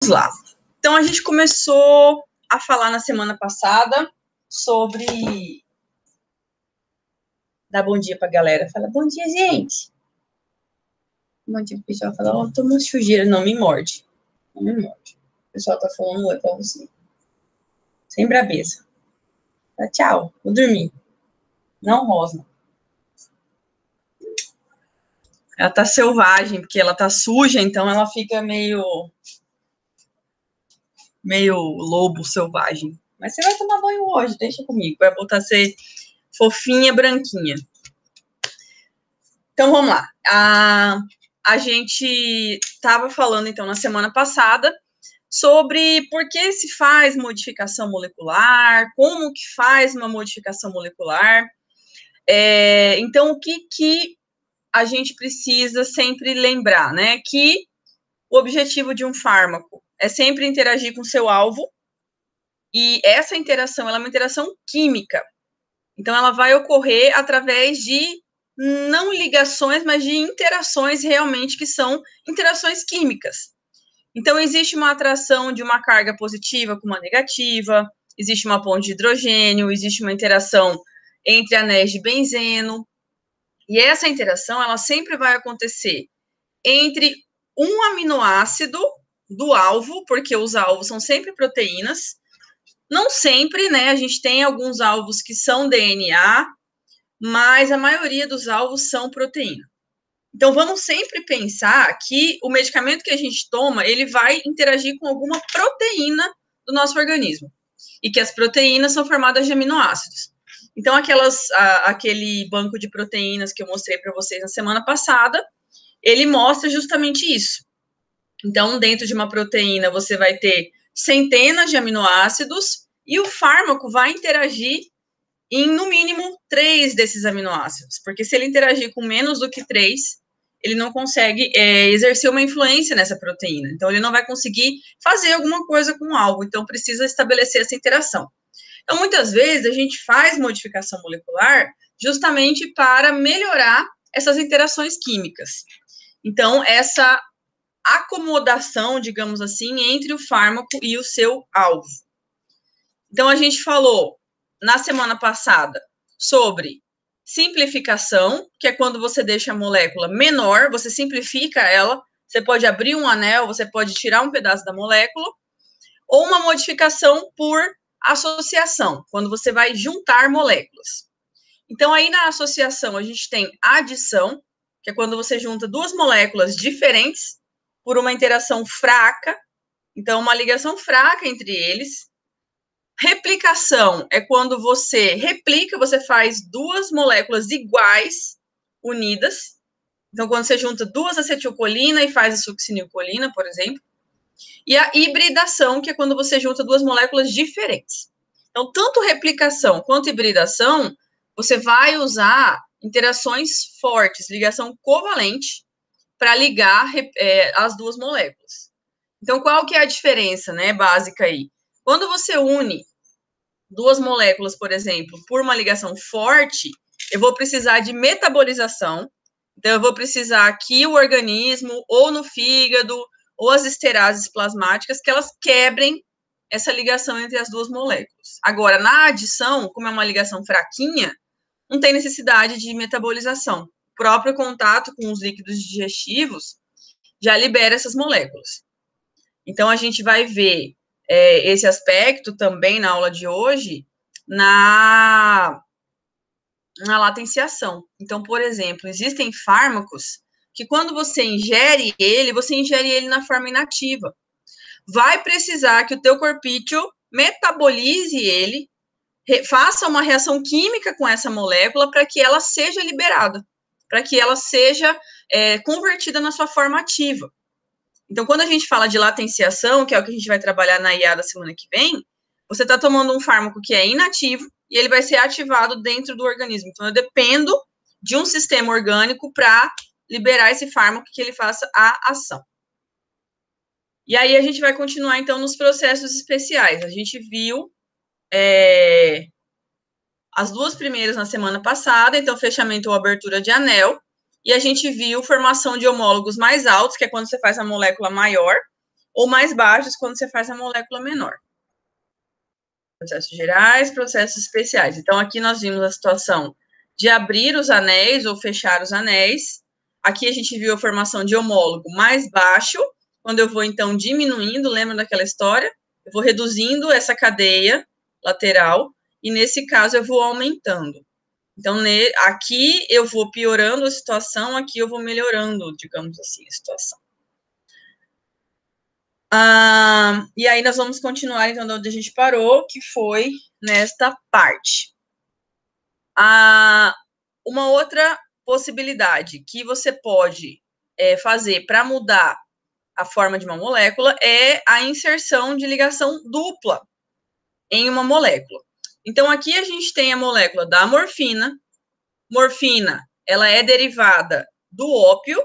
lá. Então, a gente começou a falar na semana passada sobre... Dá bom dia pra galera. Fala, bom dia, gente. Bom dia, o pessoal fala, ó, tô uma sujeira. Não me morde. Não me morde. O pessoal tá falando oi pra você. Sem brabeza. Fala, tchau, vou dormir. Não rosna. Ela tá selvagem, porque ela tá suja, então ela fica meio lobo selvagem. Mas você vai tomar banho hoje, deixa comigo. Vai voltar a ser fofinha, branquinha. Então, vamos lá. A gente estava falando, então, na semana passada, sobre por que se faz modificação molecular, como que faz uma modificação molecular. Então, o que a gente precisa sempre lembrar, né? Que o objetivo de um fármaco é sempre interagir com o seu alvo, e essa interação, ela é uma interação química. Então, ela vai ocorrer através de não ligações, mas de interações realmente que são interações químicas. Então, existe uma atração de uma carga positiva com uma negativa, existe uma ponte de hidrogênio, existe uma interação entre anéis de benzeno, e essa interação, ela sempre vai acontecer entre um aminoácido do alvo, porque os alvos são sempre proteínas. Não sempre, né? A gente tem alguns alvos que são DNA, mas a maioria dos alvos são proteína. Então, vamos sempre pensar que o medicamento que a gente toma, ele vai interagir com alguma proteína do nosso organismo, e que as proteínas são formadas de aminoácidos. Então, aquele banco de proteínas que eu mostrei para vocês na semana passada, ele mostra justamente isso. Então, dentro de uma proteína, você vai ter centenas de aminoácidos, e o fármaco vai interagir em, no mínimo, 3 desses aminoácidos, porque se ele interagir com menos do que 3, ele não consegue exercer uma influência nessa proteína, então ele não vai conseguir fazer alguma coisa com o alvo, então precisa estabelecer essa interação. Então, muitas vezes, a gente faz modificação molecular justamente para melhorar essas interações químicas. Então, essa acomodação, digamos assim, entre o fármaco e o seu alvo. Então, a gente falou na semana passada sobre simplificação, que é quando você deixa a molécula menor, você simplifica ela, você pode abrir um anel, você pode tirar um pedaço da molécula, ou uma modificação por associação, quando você vai juntar moléculas. Então, aí na associação, a gente tem adição, que é quando você junta 2 moléculas diferentes por uma interação fraca, então, uma ligação fraca entre eles. Replicação é quando você replica, você faz 2 moléculas iguais, unidas. Então, quando você junta 2 acetilcolina e faz a succinilcolina, por exemplo. E a hibridação, que é quando você junta 2 moléculas diferentes. Então, tanto replicação quanto hibridação, você vai usar interações fortes, ligação covalente, para ligar as 2 moléculas. Então, qual que é a diferença, né, básica aí? Quando você une 2 moléculas, por exemplo, por uma ligação forte, eu vou precisar de metabolização, então eu vou precisar que o organismo, ou no fígado, ou as esterases plasmáticas, que elas quebrem essa ligação entre as 2 moléculas. Agora, na adição, como é uma ligação fraquinha, não tem necessidade de metabolização. O próprio contato com os líquidos digestivos já libera essas moléculas. Então, a gente vai ver esse aspecto também na aula de hoje, na latenciação. Então, por exemplo, existem fármacos que quando você ingere ele na forma inativa. Vai precisar que o teu corpício metabolize ele, faça uma reação química com essa molécula para que ela seja liberada, para que ela seja convertida na sua forma ativa. Então, quando a gente fala de latenciação, que é o que a gente vai trabalhar na IA da semana que vem, você está tomando um fármaco que é inativo e ele vai ser ativado dentro do organismo. Então, eu dependo de um sistema orgânico para liberar esse fármaco que ele faça a ação. E aí, a gente vai continuar, então, nos processos especiais. A gente viu as 2 primeiras na semana passada, então, fechamento ou abertura de anel, e a gente viu formação de homólogos mais altos, que é quando você faz a molécula maior, ou mais baixos quando você faz a molécula menor. Processos gerais, processos especiais. Então, aqui nós vimos a situação de abrir os anéis ou fechar os anéis. Aqui a gente viu a formação de homólogo mais baixo, quando eu vou, então, diminuindo, lembra daquela história? Eu vou reduzindo essa cadeia lateral, e nesse caso eu vou aumentando. Então, aqui eu vou piorando a situação, aqui eu vou melhorando, digamos assim, a situação. E aí nós vamos continuar, então, de onde a gente parou, que foi nesta parte. Uma outra possibilidade que você pode fazer para mudar a forma de uma molécula é a inserção de ligação dupla em uma molécula. Então, aqui a gente tem a molécula da morfina. Morfina, ela é derivada do ópio,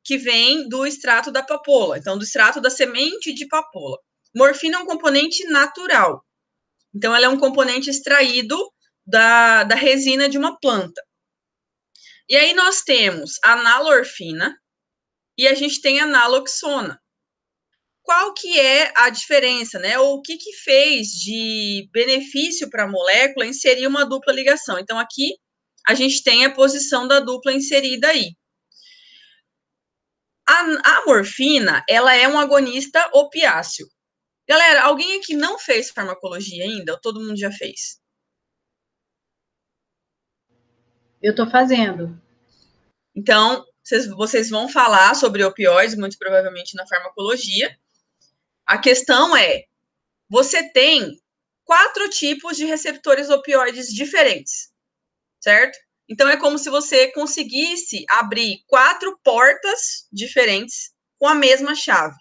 que vem do extrato da papoula, então, do extrato da semente de papoula. Morfina é um componente natural. Então, ela é um componente extraído da resina de uma planta. E aí, nós temos a nalorfina e a gente tem a naloxona. Qual que é a diferença, né? Ou o que fez de benefício para a molécula inserir uma dupla ligação? Então, aqui a gente tem a posição da dupla inserida aí. A morfina, ela é um agonista opiáceo. Galera, alguém aqui não fez farmacologia ainda? Ou todo mundo já fez? Eu estou fazendo. Então, vocês vão falar sobre opioides, muito provavelmente na farmacologia. A questão é, você tem 4 tipos de receptores opioides diferentes, certo? Então, é como se você conseguisse abrir 4 portas diferentes com a mesma chave.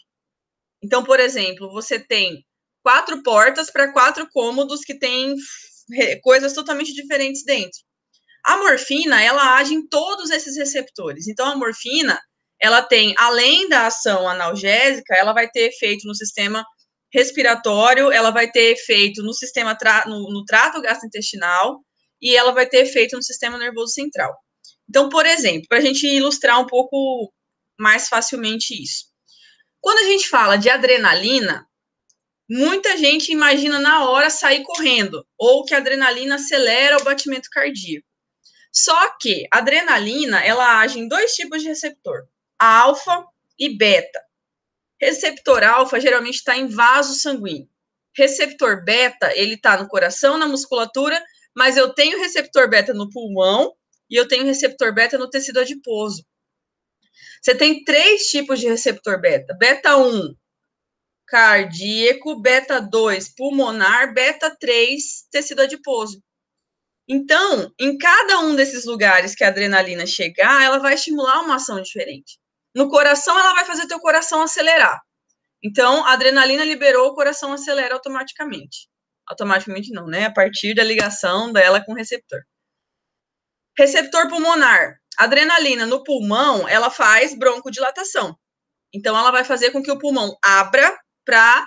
Então, por exemplo, você tem 4 portas para 4 cômodos que têm coisas totalmente diferentes dentro. A morfina, ela age em todos esses receptores. Então, a morfina, ela tem, além da ação analgésica, ela vai ter efeito no sistema respiratório, ela vai ter efeito no sistema no trato gastrointestinal e ela vai ter efeito no sistema nervoso central. Então, por exemplo, para a gente ilustrar um pouco mais facilmente isso. Quando a gente fala de adrenalina, muita gente imagina na hora sair correndo, ou que a adrenalina acelera o batimento cardíaco. Só que a adrenalina, ela age em 2 tipos de receptor, alfa e beta. Receptor alfa geralmente está em vaso sanguíneo. Receptor beta, ele está no coração, na musculatura, mas eu tenho receptor beta no pulmão e eu tenho receptor beta no tecido adiposo. Você tem 3 tipos de receptor beta. Beta 1, cardíaco, beta 2, pulmonar, beta 3, tecido adiposo. Então, em cada um desses lugares que a adrenalina chegar, ela vai estimular uma ação diferente. No coração, ela vai fazer teu coração acelerar. Então, a adrenalina liberou, o coração acelera automaticamente. Automaticamente não, né? A partir da ligação dela com o receptor. Receptor pulmonar. Adrenalina no pulmão, ela faz broncodilatação. Então, ela vai fazer com que o pulmão abra para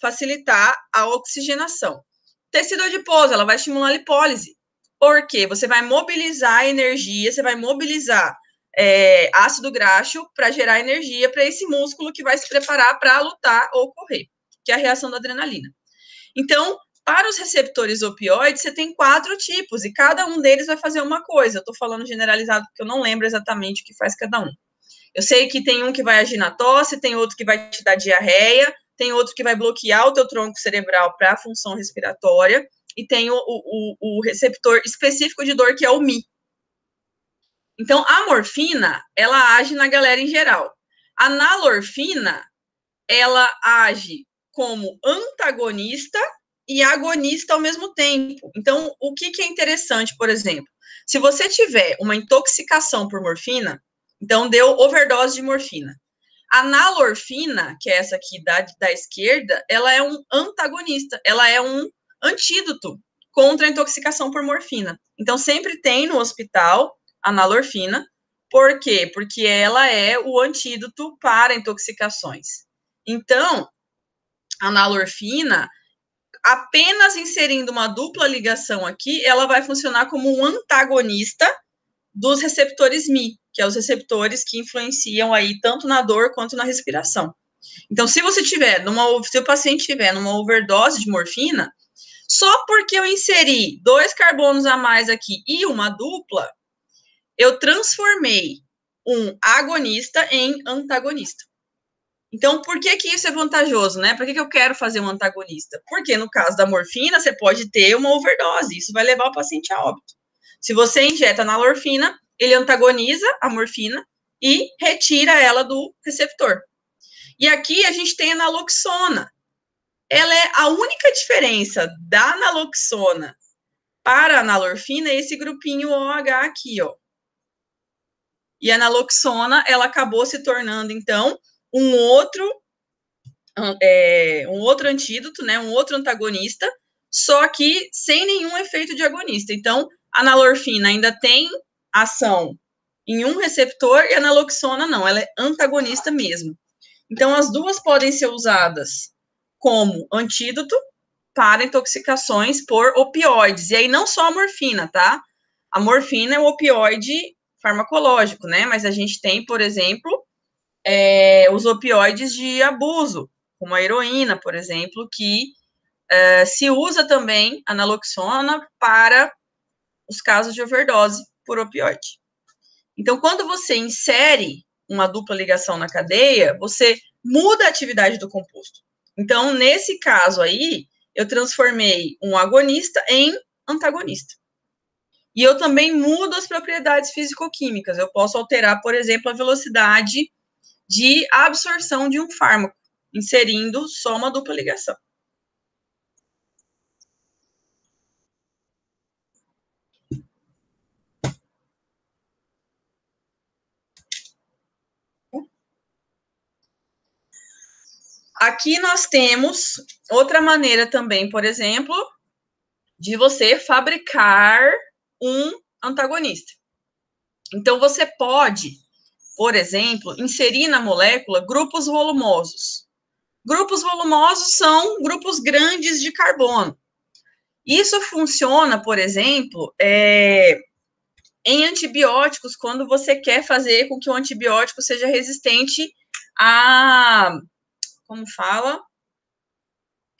facilitar a oxigenação. Tecido adiposo, ela vai estimular a lipólise. Por quê? Você vai mobilizar energia, você vai mobilizar ácido graxo para gerar energia para esse músculo que vai se preparar para lutar ou correr, que é a reação da adrenalina. Então, para os receptores opioides, você tem 4 tipos, e cada um deles vai fazer uma coisa. Eu estou falando generalizado porque eu não lembro exatamente o que faz cada um. Eu sei que tem um que vai agir na tosse, tem outro que vai te dar diarreia, tem outro que vai bloquear o teu tronco cerebral para a função respiratória, e tem o receptor específico de dor, que é o Mi. Então, a morfina, ela age na galera em geral. A nalorfina, ela age como antagonista e agonista ao mesmo tempo. Então, o que é interessante, por exemplo, se você tiver uma intoxicação por morfina, então deu overdose de morfina. A nalorfina, que é essa aqui da esquerda, ela é um antagonista, ela é um antídoto contra a intoxicação por morfina. Então, sempre tem no hospital a nalorfina. Por quê? Porque ela é o antídoto para intoxicações. Então, a nalorfina, apenas inserindo uma dupla ligação aqui, ela vai funcionar como um antagonista dos receptores Mi, que é os receptores que influenciam aí tanto na dor quanto na respiração. Então, se o paciente tiver numa overdose de morfina, só porque eu inseri 2 carbonos a mais aqui e uma dupla, eu transformei um agonista em antagonista. Então, por que isso é vantajoso, né? Por que eu quero fazer um antagonista? Porque no caso da morfina, você pode ter uma overdose, isso vai levar o paciente a óbito. Se você injeta nalorfina, ele antagoniza a morfina e retira ela do receptor. E aqui a gente tem a naloxona. Ela é a única diferença da naloxona para a nalorfina é esse grupinho OH aqui, ó. E a naloxona, ela acabou se tornando, então, um outro antídoto, né, um outro antagonista, só que sem nenhum efeito de agonista. Então, a nalorfina ainda tem ação em um receptor e a naloxona não, ela é antagonista mesmo. Então, as duas podem ser usadas como antídoto para intoxicações por opioides. E aí, não só a morfina, tá? A morfina é um opioide farmacológico, né? Mas a gente tem, por exemplo, os opioides de abuso, como a heroína, por exemplo, que se usa também a naloxona para os casos de overdose por opioide. Então, quando você insere uma dupla ligação na cadeia, você muda a atividade do composto. Então, nesse caso aí, eu transformei um agonista em antagonista. E eu também mudo as propriedades físico-químicas. Eu posso alterar, por exemplo, a velocidade de absorção de um fármaco, inserindo só uma dupla ligação. Aqui nós temos outra maneira também, por exemplo, de você fabricar um antagonista. Então, você pode, por exemplo, inserir na molécula grupos volumosos. Grupos volumosos são grupos grandes de carbono. Isso funciona, por exemplo, em antibióticos, quando você quer fazer com que o antibiótico seja resistente a... Como fala?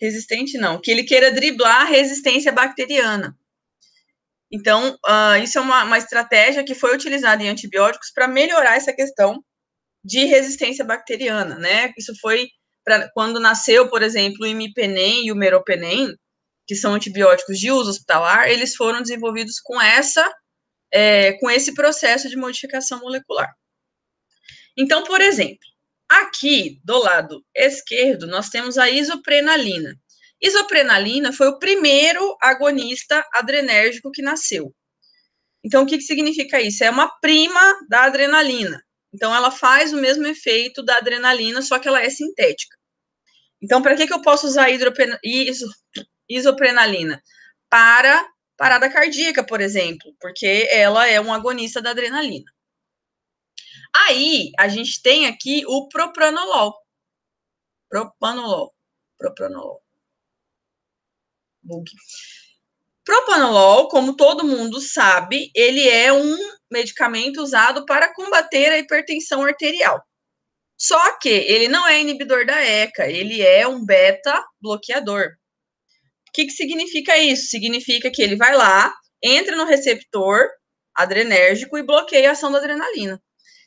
Resistente não, que ele queira driblar a resistência bacteriana. Então, isso é uma estratégia que foi utilizada em antibióticos para melhorar essa questão de resistência bacteriana, né? Isso foi quando nasceu, por exemplo, o imipenem e o meropenem, que são antibióticos de uso hospitalar, eles foram desenvolvidos com esse processo de modificação molecular. Então, por exemplo, aqui do lado esquerdo, nós temos a isoprenalina. Isoprenalina foi o primeiro agonista adrenérgico que nasceu. Então, o que significa isso? É uma prima da adrenalina. Então, ela faz o mesmo efeito da adrenalina, só que ela é sintética. Então, para que eu posso usar isoprenalina? Para parada cardíaca, por exemplo, porque ela é um agonista da adrenalina. Aí, a gente tem aqui o propranolol. Propranolol. Propranolol, como todo mundo sabe, ele é um medicamento usado para combater a hipertensão arterial. Só que ele não é inibidor da ECA, ele é um beta-bloqueador. O que significa isso? Significa que ele vai lá, entra no receptor adrenérgico e bloqueia a ação da adrenalina.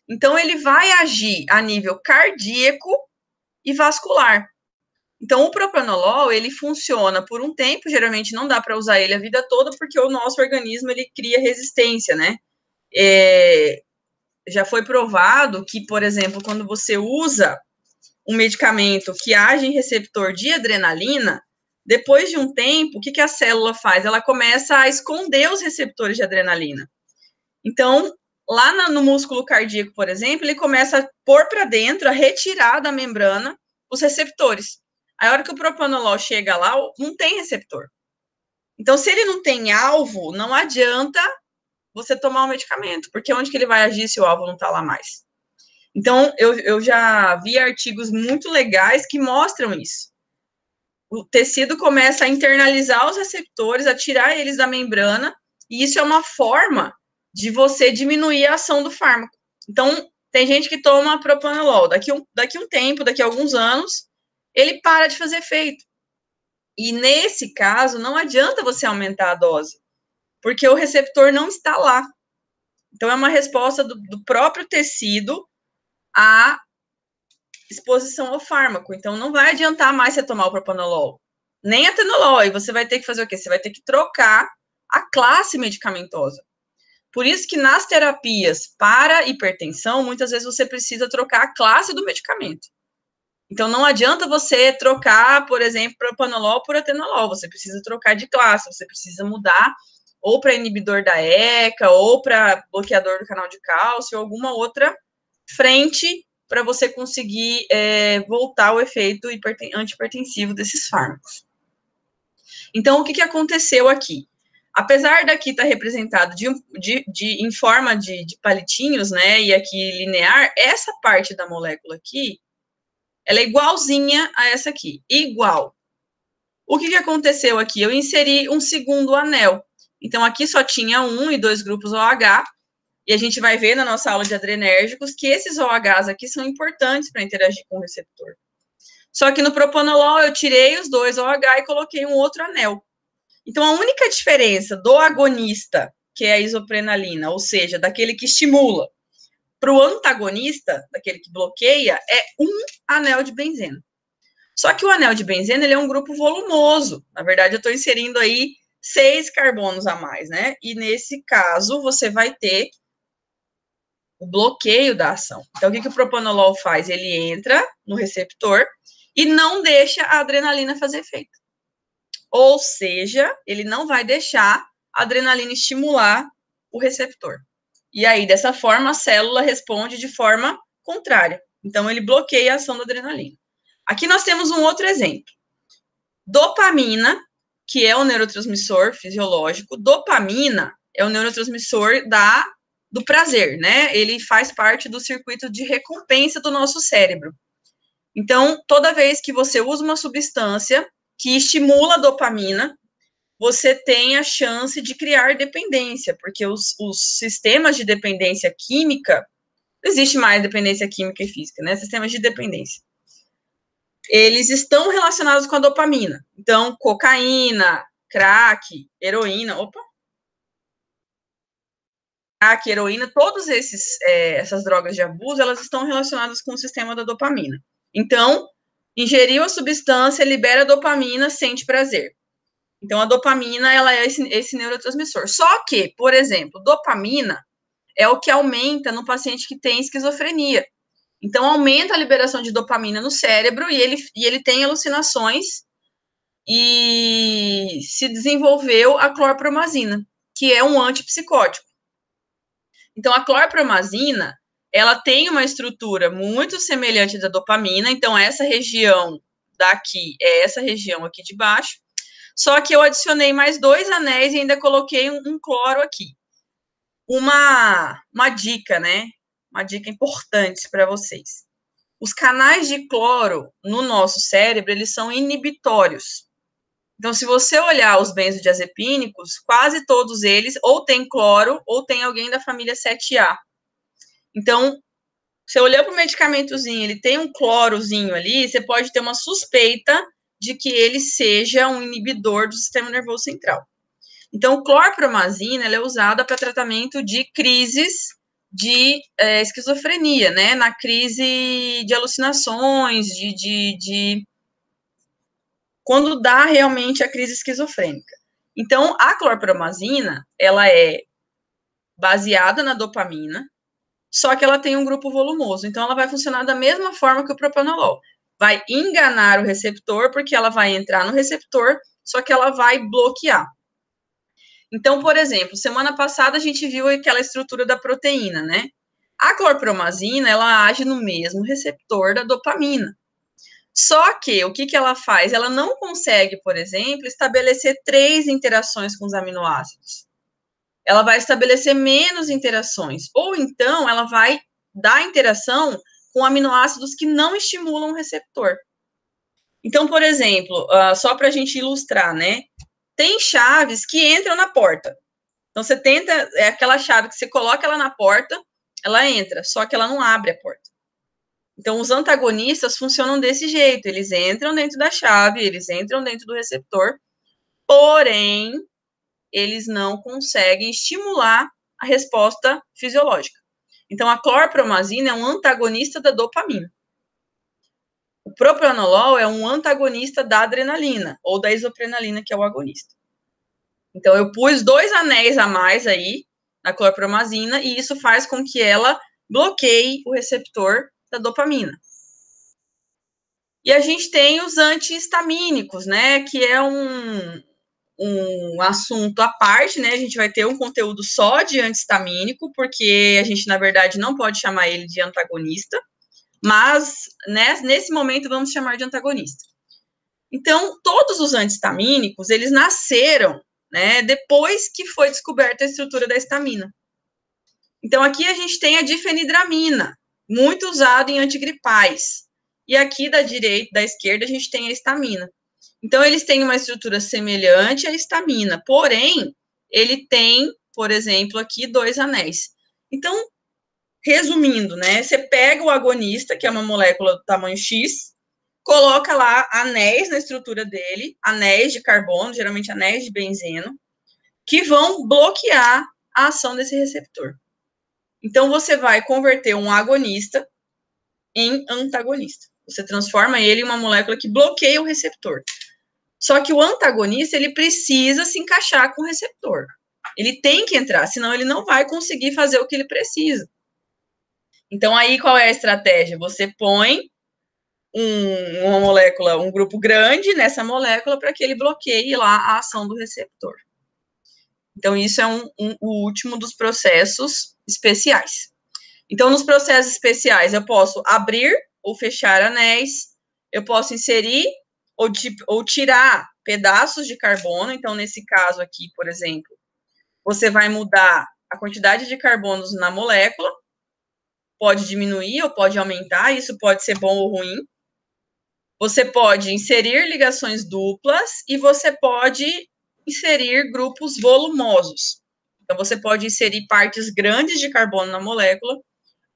Então, ele vai agir a nível cardíaco e vascular. Então, o propranolol, ele funciona por um tempo, geralmente não dá para usar ele a vida toda, porque o nosso organismo, ele cria resistência, né? Já foi provado que, por exemplo, quando você usa um medicamento que age em receptor de adrenalina, depois de um tempo, o que a célula faz? Ela começa a esconder os receptores de adrenalina. Então, lá no músculo cardíaco, por exemplo, ele começa a pôr para dentro, a retirar da membrana os receptores. A hora que o propranolol chega lá, não tem receptor. Então, se ele não tem alvo, não adianta você tomar o medicamento, porque onde que ele vai agir se o alvo não está lá mais? Então, eu já vi artigos muito legais que mostram isso. O tecido começa a internalizar os receptores, a tirar eles da membrana, e isso é uma forma de você diminuir a ação do fármaco. Então, Tem gente que toma propanolol, daqui um tempo, daqui a alguns anos, ele para de fazer efeito. E nesse caso, não adianta você aumentar a dose, porque o receptor não está lá. Então, é uma resposta do próprio tecido à exposição ao fármaco. Então, não vai adiantar mais você tomar o propanolol, nem atenolol. E você vai ter que fazer o quê? Você vai ter que trocar a classe medicamentosa. Por isso que nas terapias para hipertensão, muitas vezes você precisa trocar a classe do medicamento. Então, não adianta você trocar, por exemplo, propanolol por atenolol. Você precisa trocar de classe, você precisa mudar ou para inibidor da ECA, ou para bloqueador do canal de cálcio, ou alguma outra frente para você conseguir voltar ao efeito antihipertensivo desses fármacos. Então, o que aconteceu aqui? Apesar daqui estar representado em forma de palitinhos, né, e aqui linear, essa parte da molécula aqui, ela é igualzinha a essa aqui, igual. O que aconteceu aqui? Eu inseri um segundo anel. Então, aqui só tinha 1 e 2 grupos OH, e a gente vai ver na nossa aula de adrenérgicos que esses OHs aqui são importantes para interagir com o receptor. Só que no propanolol eu tirei os 2 OH e coloquei um outro anel. Então, a única diferença do agonista, que é a isoprenalina, ou seja, daquele que estimula, para o antagonista, daquele que bloqueia, é um anel de benzeno. Só que o anel de benzeno, ele é um grupo volumoso. Na verdade, eu estou inserindo aí 6 carbonos a mais, né? E nesse caso, você vai ter o bloqueio da ação. Então, o que o propanolol faz? Ele entra no receptor e não deixa a adrenalina fazer efeito. Ou seja, ele não vai deixar a adrenalina estimular o receptor. E aí, dessa forma, a célula responde de forma contrária. Então, ele bloqueia a ação da adrenalina. Aqui nós temos um outro exemplo. Dopamina, que é o neurotransmissor fisiológico. Dopamina é o neurotransmissor do prazer, né? Ele faz parte do circuito de recompensa do nosso cérebro. Então, toda vez que você usa uma substância que estimula a dopamina, você tem a chance de criar dependência, porque os sistemas de dependência química, não existe mais dependência química e física, né? Sistemas de dependência. Eles estão relacionados com a dopamina. Então, cocaína, crack, heroína, crack, heroína, todas essas drogas de abuso, elas estão relacionadas com o sistema da dopamina. Então, ingeriu a substância, libera dopamina, sente prazer. Então, a dopamina, ela é esse neurotransmissor. Só que, por exemplo, dopamina é o que aumenta no paciente que tem esquizofrenia. Então, aumenta a liberação de dopamina no cérebro e ele tem alucinações e se desenvolveu a clorpromazina, que é um antipsicótico. Então, a clorpromazina, ela tem uma estrutura muito semelhante da dopamina, então essa região daqui é essa região aqui de baixo, só que eu adicionei mais 2 anéis e ainda coloquei um cloro aqui. Uma dica, né? Uma dica importante para vocês. Os canais de cloro no nosso cérebro, eles são inibitórios. Então, se você olhar os benzodiazepínicos, quase todos eles ou tem cloro ou tem alguém da família 7A. Então, você olhar para o medicamentozinho, ele tem um clorozinho ali, você pode ter uma suspeita de que ele seja um inibidor do sistema nervoso central. Então, clorpromazina, ela é usada para tratamento de crises de esquizofrenia, né? Na crise de alucinações, quando dá realmente a crise esquizofrênica. Então, a clorpromazina, ela é baseada na dopamina, só que ela tem um grupo volumoso. Então, ela vai funcionar da mesma forma que o propanolol. Vai enganar o receptor, porque ela vai entrar no receptor, só que ela vai bloquear. Então, por exemplo, semana passada a gente viu aquela estrutura da proteína, né? A clorpromazina, ela age no mesmo receptor da dopamina. Só que, o que ela faz? Ela não consegue, por exemplo, estabelecer 3 interações com os aminoácidos. Ela vai estabelecer menos interações. Ou então, ela vai dar interação com aminoácidos que não estimulam o receptor. Então, por exemplo, só para a gente ilustrar, né? Tem chaves que entram na porta. Então, você tenta, é aquela chave que você coloca ela na porta, ela entra, só que ela não abre a porta. Então, os antagonistas funcionam desse jeito, eles entram dentro da chave, eles entram dentro do receptor, porém, eles não conseguem estimular a resposta fisiológica. Então, a clorpromazina é um antagonista da dopamina. O propranolol é um antagonista da adrenalina, ou da isoprenalina, que é o agonista. Então, eu pus 2 anéis a mais aí na clorpromazina, e isso faz com que ela bloqueie o receptor da dopamina. E a gente tem os antihistamínicos, né, que é um assunto à parte, né, a gente vai ter um conteúdo só de antihistamínico, porque a gente, na verdade, não pode chamar ele de antagonista, mas, né, nesse momento, vamos chamar de antagonista. Então, todos os antihistamínicos, eles nasceram, né, depois que foi descoberta a estrutura da histamina. Então, aqui a gente tem a difenidramina, muito usado em antigripais. E aqui da direita, da esquerda, a gente tem a histamina. Então, eles têm uma estrutura semelhante à histamina, porém, ele tem, por exemplo, aqui 2 anéis. Então, resumindo, né, você pega o agonista, que é uma molécula do tamanho X, coloca lá anéis na estrutura dele, anéis de carbono, geralmente anéis de benzeno, que vão bloquear a ação desse receptor. Então, você vai converter um agonista em antagonista. Você transforma ele em uma molécula que bloqueia o receptor. Só que o antagonista, ele precisa se encaixar com o receptor. Ele tem que entrar, senão ele não vai conseguir fazer o que ele precisa. Então, aí, qual é a estratégia? Você põe uma molécula, um grupo grande nessa molécula para que ele bloqueie lá a ação do receptor. Então, isso é o último dos processos especiais. Então, nos processos especiais, eu posso abrir ou fechar anéis, eu posso inserir ou tirar pedaços de carbono. Então, nesse caso aqui, por exemplo, você vai mudar a quantidade de carbonos na molécula, pode diminuir ou pode aumentar, isso pode ser bom ou ruim. Você pode inserir ligações duplas e você pode inserir grupos volumosos. Então, você pode inserir partes grandes de carbono na molécula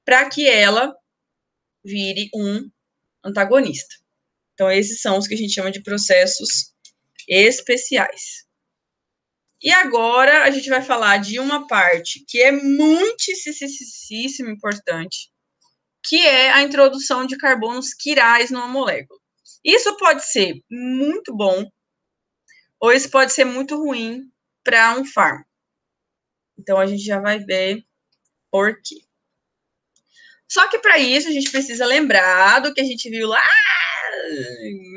para que ela vire um antagonista. Então, esses são os que a gente chama de processos especiais. E agora a gente vai falar de uma parte que é muitíssimo importante, que é a introdução de carbonos quirais numa molécula. Isso pode ser muito bom, ou isso pode ser muito ruim para um fármaco. Então, a gente já vai ver por quê. Só que para isso a gente precisa lembrar do que a gente viu lá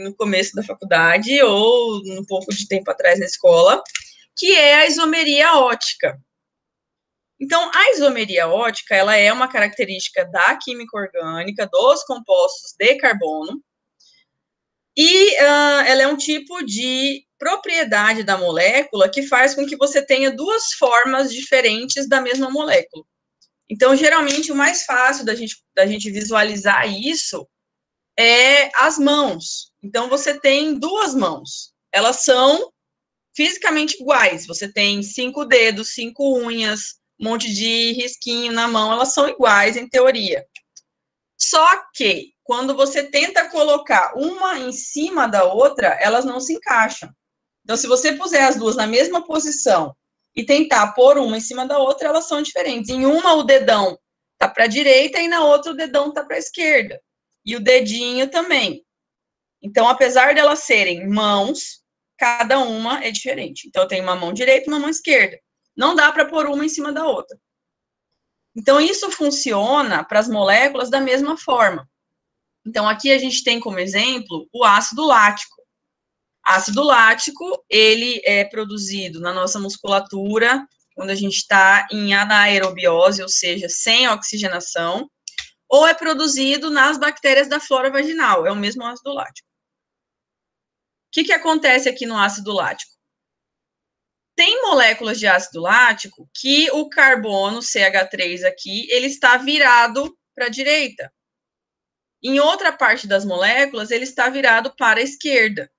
no começo da faculdade ou um pouco de tempo atrás na escola, que é a isomeria ótica. Então, a isomeria ótica, ela é uma característica da química orgânica, dos compostos de carbono, e ela é um tipo de propriedade da molécula que faz com que você tenha 2 formas diferentes da mesma molécula. Então, geralmente, o mais fácil da gente visualizar isso é as mãos. Então, você tem 2 mãos. Elas são fisicamente iguais. Você tem 5 dedos, 5 unhas, um monte de risquinho na mão. Elas são iguais, em teoria. Só que, quando você tenta colocar uma em cima da outra, elas não se encaixam. Então, se você puser as 2 na mesma posição e tentar pôr uma em cima da outra, elas são diferentes. Em uma, o dedão está para a direita e na outra, o dedão está para a esquerda. E o dedinho também. Então, apesar de elas serem mãos, cada uma é diferente. Então, eu tenho uma mão direita e uma mão esquerda. Não dá para pôr uma em cima da outra. Então, isso funciona para as moléculas da mesma forma. Então, aqui a gente tem como exemplo o ácido lático. Ácido lático, ele é produzido na nossa musculatura quando a gente está em anaerobiose, ou seja, sem oxigenação, ou é produzido nas bactérias da flora vaginal, é o mesmo ácido lático. O que acontece aqui no ácido lático? Tem moléculas de ácido lático que o carbono CH3 aqui, ele está virado para a direita. Em outra parte das moléculas, ele está virado para a esquerda.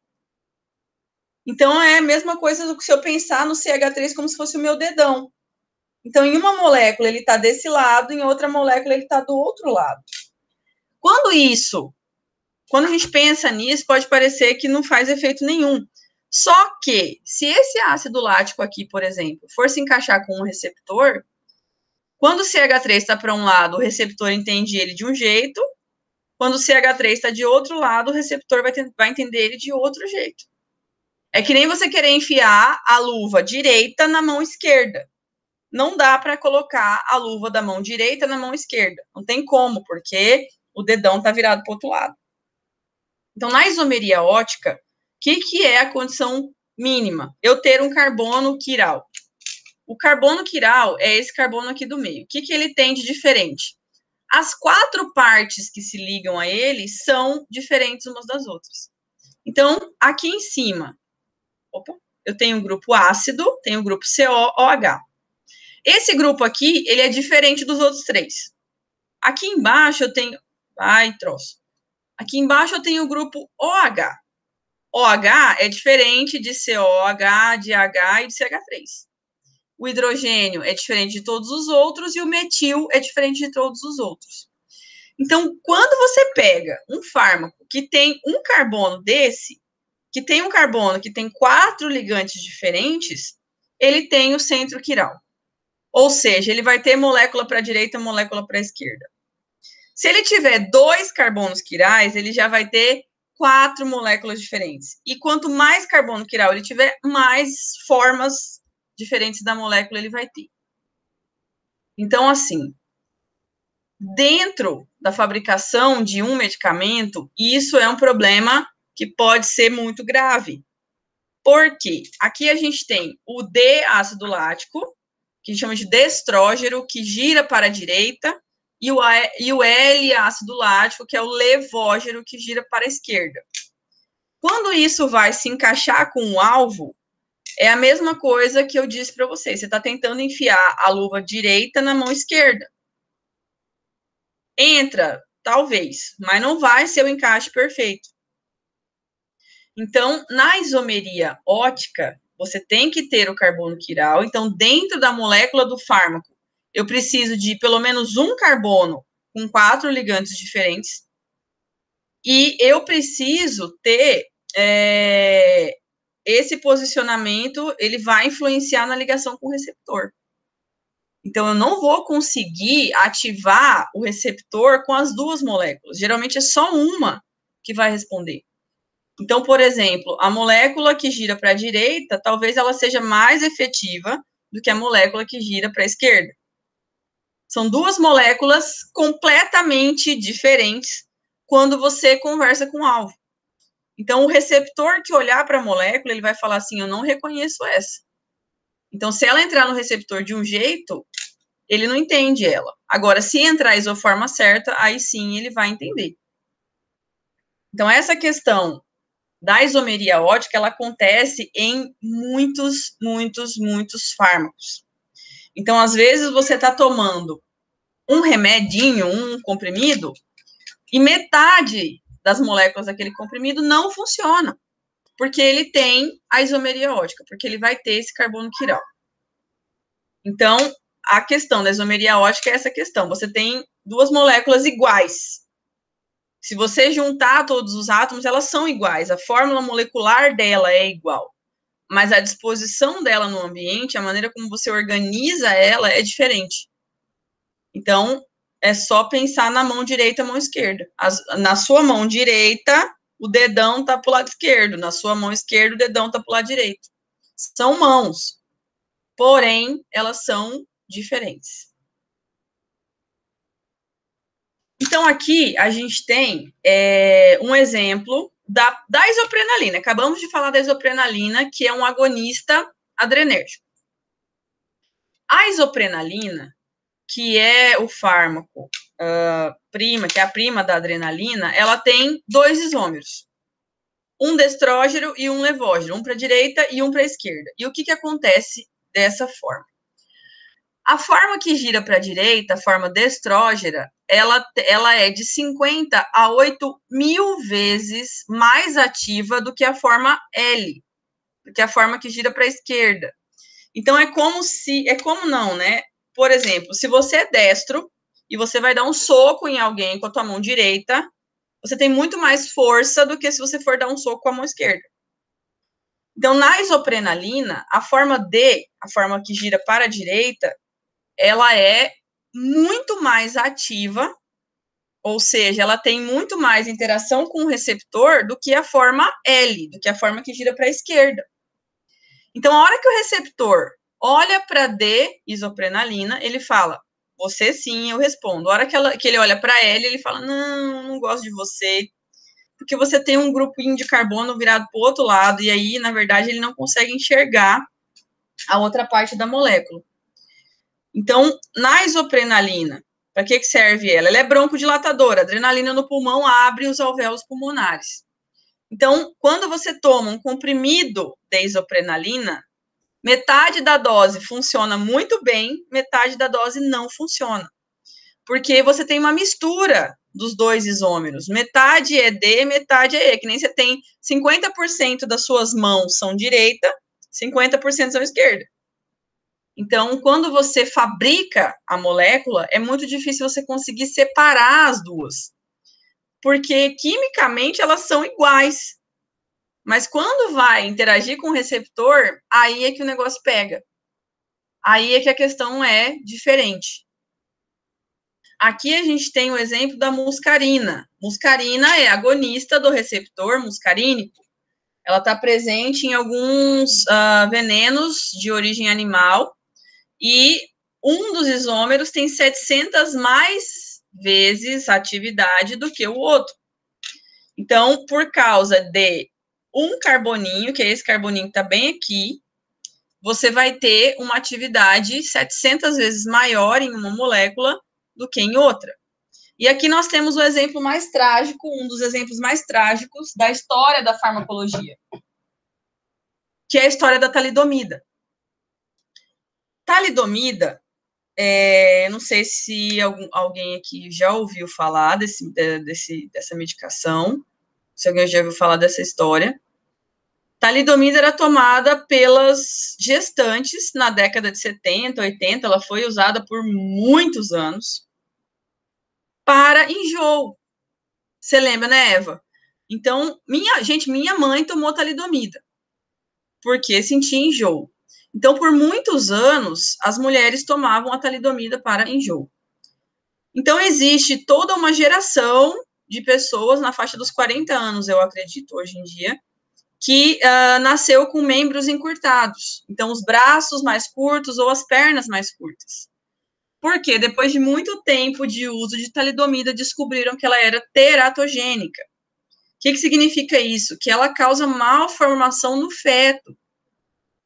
Então, é a mesma coisa do que se eu pensar no CH3 como se fosse o meu dedão. Então, em uma molécula ele está desse lado, em outra molécula ele está do outro lado. Quando a gente pensa nisso, pode parecer que não faz efeito nenhum. Só que, se esse ácido lático aqui, por exemplo, for se encaixar com um receptor, quando o CH3 está para um lado, o receptor entende ele de um jeito, quando o CH3 está de outro lado, o receptor vai entender ele de outro jeito. É que nem você querer enfiar a luva direita na mão esquerda. Não dá para colocar a luva da mão direita na mão esquerda. Não tem como, porque o dedão está virado para o outro lado. Então, na isomeria ótica, o que é a condição mínima? Eu ter um carbono quiral. O carbono quiral é esse carbono aqui do meio. O que ele tem de diferente? As 4 partes que se ligam a ele são diferentes umas das outras. Então, aqui em cima, eu tenho um grupo ácido, tenho o grupo COOH. Esse grupo aqui, ele é diferente dos outros 3. Aqui embaixo eu tenho... Ai, troço. Aqui embaixo eu tenho o grupo OH. OH é diferente de COH, de H e de CH3. O hidrogênio é diferente de todos os outros e o metil é diferente de todos os outros. Então, quando você pega um fármaco que tem um carbono desse, que tem um carbono que tem 4 ligantes diferentes, ele tem o centro quiral. Ou seja, ele vai ter molécula para a direita e molécula para a esquerda. Se ele tiver 2 carbonos quirais, ele já vai ter 4 moléculas diferentes. E quanto mais carbono quiral ele tiver, mais formas diferentes da molécula ele vai ter. Então, assim, dentro da fabricação de um medicamento, isso é um problema que pode ser muito grave. Por quê? Aqui a gente tem o D-ácido lático, que a gente chama de destrógeno, que gira para a direita, e o L-ácido lático, que é o levógeno, que gira para a esquerda. Quando isso vai se encaixar com o alvo, é a mesma coisa que eu disse para vocês. Você está tentando enfiar a luva direita na mão esquerda. Entra, talvez, mas não vai ser o encaixe perfeito. Então, na isomeria ótica, você tem que ter o carbono quiral. Então, dentro da molécula do fármaco, eu preciso de pelo menos um carbono com 4 ligantes diferentes. E eu preciso ter esse posicionamento, ele vai influenciar na ligação com o receptor. Então, eu não vou conseguir ativar o receptor com as 2 moléculas. Geralmente, é só uma que vai responder. Então, por exemplo, a molécula que gira para a direita, talvez ela seja mais efetiva do que a molécula que gira para a esquerda. São 2 moléculas completamente diferentes quando você conversa com o alvo. Então, o receptor que olhar para a molécula, ele vai falar assim, eu não reconheço essa. Então, se ela entrar no receptor de um jeito, ele não entende ela. Agora, se entrar a isoforma certa, aí sim ele vai entender. Então, essa questão da isomeria ótica, ela acontece em muitos fármacos. Então, às vezes, você está tomando um remedinho, um comprimido, e metade das moléculas daquele comprimido não funciona, porque ele tem a isomeria ótica, porque ele vai ter esse carbono quiral. Então, a questão da isomeria ótica é essa questão. Você tem 2 moléculas iguais. Se você juntar todos os átomos, elas são iguais. A fórmula molecular dela é igual. Mas a disposição dela no ambiente, a maneira como você organiza ela é diferente. Então, é só pensar na mão direita e mão esquerda. Na sua mão direita, o dedão está para o lado esquerdo. Na sua mão esquerda, o dedão está para o lado direito. São mãos. Porém, elas são diferentes. Então, aqui a gente tem um exemplo da isoprenalina. Acabamos de falar da isoprenalina, que é um agonista adrenérgico. A isoprenalina, que é o fármaco que é a prima da adrenalina, ela tem 2 isômeros. Um destrógeno e um levógeno, um para a direita e um para a esquerda. E o que acontece dessa forma? A forma que gira para a direita, a forma destrógena, ela é de 50 a 8.000 vezes mais ativa do que a forma L, do que a forma que gira para a esquerda. Então, é como não, né? por exemplo, se você é destro e você vai dar um soco em alguém com a tua mão direita, você tem muito mais força do que se você for dar um soco com a mão esquerda. Então, na isoprenalina, a forma D, a forma que gira para a direita, ela é muito mais ativa, ou seja, ela tem muito mais interação com o receptor do que a forma L, do que a forma que gira para a esquerda. Então, a hora que o receptor olha para D, isoprenalina, ele fala, você sim, eu respondo. A hora que ele olha para L, ele fala, não gosto de você, porque você tem um grupinho de carbono virado para o outro lado, e aí, na verdade, ele não consegue enxergar a outra parte da molécula. Então, na isoprenalina, para que serve ela? Ela é broncodilatadora, a adrenalina no pulmão abre os alvéolos pulmonares. Então, quando você toma um comprimido de isoprenalina, metade da dose funciona muito bem, metade da dose não funciona. Porque você tem uma mistura dos dois isômeros. Metade é D, metade é E, que nem você tem 50% das suas mãos são direita, 50% são esquerda. Então, quando você fabrica a molécula, é muito difícil você conseguir separar as duas. Porque, quimicamente, elas são iguais. Mas quando vai interagir com o receptor, aí é que o negócio pega. Aí é que a questão é diferente. Aqui a gente tem o exemplo da muscarina. Muscarina é agonista do receptor muscarínico. Ela está presente em alguns venenos de origem animal e um dos isômeros tem 700 mais vezes atividade do que o outro. Então, por causa de um carboninho, que é esse carboninho que está bem aqui, você vai ter uma atividade 700 vezes maior em uma molécula do que em outra. E aqui nós temos o exemplo mais trágico, um dos exemplos mais trágicos da história da farmacologia, que é a história da talidomida. Talidomida, não sei se alguém aqui já ouviu falar dessa medicação, se alguém já ouviu falar dessa história. Talidomida era tomada pelas gestantes na década de 70, 80, ela foi usada por muitos anos para enjoo. Você lembra, né, Eva? Então, minha mãe tomou talidomida, porque sentia enjoo. Então, por muitos anos, as mulheres tomavam a talidomida para enjoo. Então, existe toda uma geração de pessoas na faixa dos 40 anos, eu acredito, hoje em dia, que nasceu com membros encurtados. Então, os braços mais curtos ou as pernas mais curtas. Porque depois de muito tempo de uso de talidomida, descobriram que ela era teratogênica. O que significa isso? Que ela causa malformação no feto.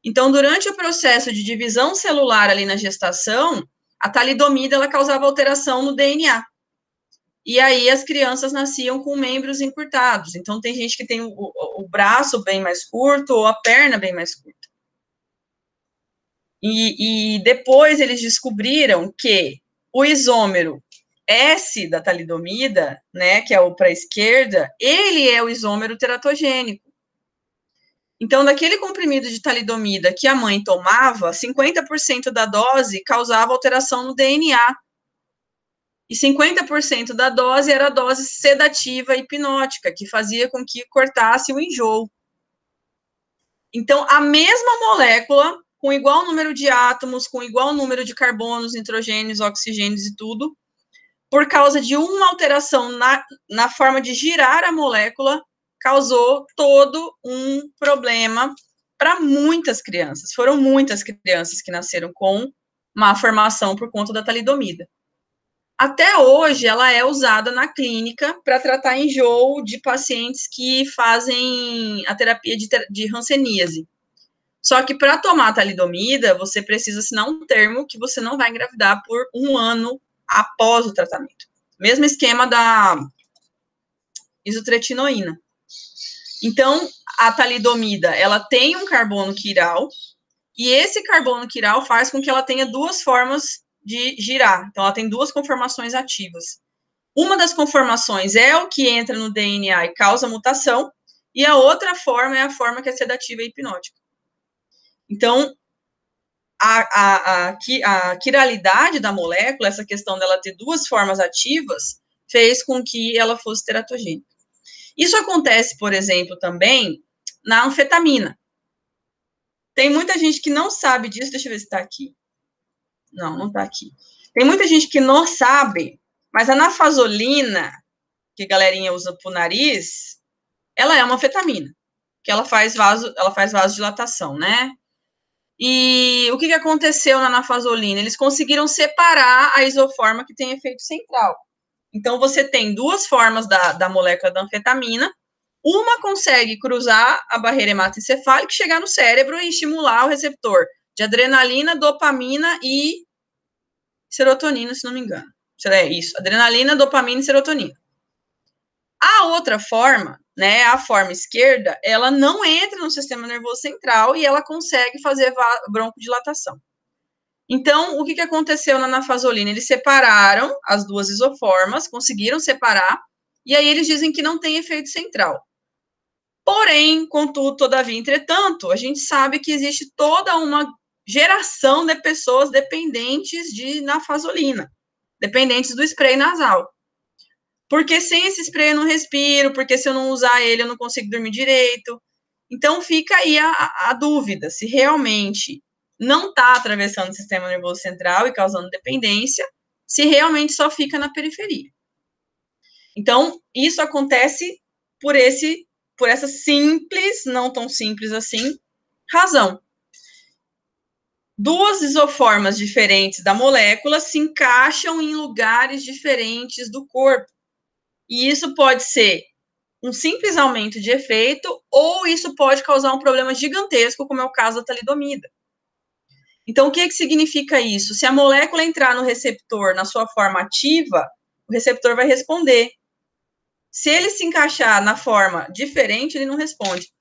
Então, durante o processo de divisão celular ali na gestação, a talidomida ela causava alteração no DNA. E aí as crianças nasciam com membros encurtados. Então, tem gente que tem o braço bem mais curto ou a perna bem mais curta. E depois eles descobriram que o isômero S da talidomida, né, que é o para a esquerda, ele é o isômero teratogênico. Então, daquele comprimido de talidomida que a mãe tomava, 50% da dose causava alteração no DNA. E 50% da dose era a dose sedativa hipnótica, que fazia com que cortasse o enjoo. Então, a mesma molécula, com igual número de átomos, com igual número de carbonos, nitrogênios, oxigênios e tudo, por causa de uma alteração na forma de girar a molécula, causou todo um problema para muitas crianças. Foram muitas crianças que nasceram com má formação por conta da talidomida. Até hoje, ela é usada na clínica para tratar enjoo de pacientes que fazem a terapia de hanseníase. Só que para tomar talidomida, você precisa assinar um termo que você não vai engravidar por 1 ano após o tratamento. Mesmo esquema da isotretinoína. Então, a talidomida, ela tem um carbono quiral, e esse carbono quiral faz com que ela tenha duas formas de girar. Então, ela tem duas conformações ativas. Uma das conformações é o que entra no DNA e causa mutação, e a outra forma é a forma que é sedativa e hipnótica. Então, a quiralidade da molécula, essa questão dela ter duas formas ativas, fez com que ela fosse teratogênica. Isso acontece, por exemplo, também na anfetamina. Tem muita gente que não sabe disso, deixa eu ver se está aqui. Não está aqui. Tem muita gente que não sabe, mas a nafazolina, que a galerinha usa para o nariz, ela é uma anfetamina, que ela faz vasodilatação, né? E o que aconteceu na nafazolina? Eles conseguiram separar a isoforma que tem efeito central. Então, você tem duas formas da molécula da anfetamina. Uma consegue cruzar a barreira hematoencefálica, chegar no cérebro e estimular o receptor de adrenalina, dopamina e serotonina, se não me engano. É isso, adrenalina, dopamina e serotonina. A outra forma, né, a forma esquerda, ela não entra no sistema nervoso central e ela consegue fazer broncodilatação. Então, o que aconteceu na nafazolina? Eles separaram as duas isoformas, conseguiram separar, e aí eles dizem que não tem efeito central. Porém, contudo, todavia, entretanto, a gente sabe que existe toda uma geração de pessoas dependentes de nafazolina, dependentes do spray nasal. Porque sem esse spray eu não respiro, porque se eu não usar ele eu não consigo dormir direito. Então, fica aí a dúvida, se realmente não está atravessando o sistema nervoso central e causando dependência, se realmente só fica na periferia. Então, isso acontece por essa simples, não tão simples assim, razão. Duas isoformas diferentes da molécula se encaixam em lugares diferentes do corpo. E isso pode ser um simples aumento de efeito, ou isso pode causar um problema gigantesco, como é o caso da talidomida. Então, o que significa isso? Se a molécula entrar no receptor na sua forma ativa, o receptor vai responder. Se ele se encaixar na forma diferente, ele não responde.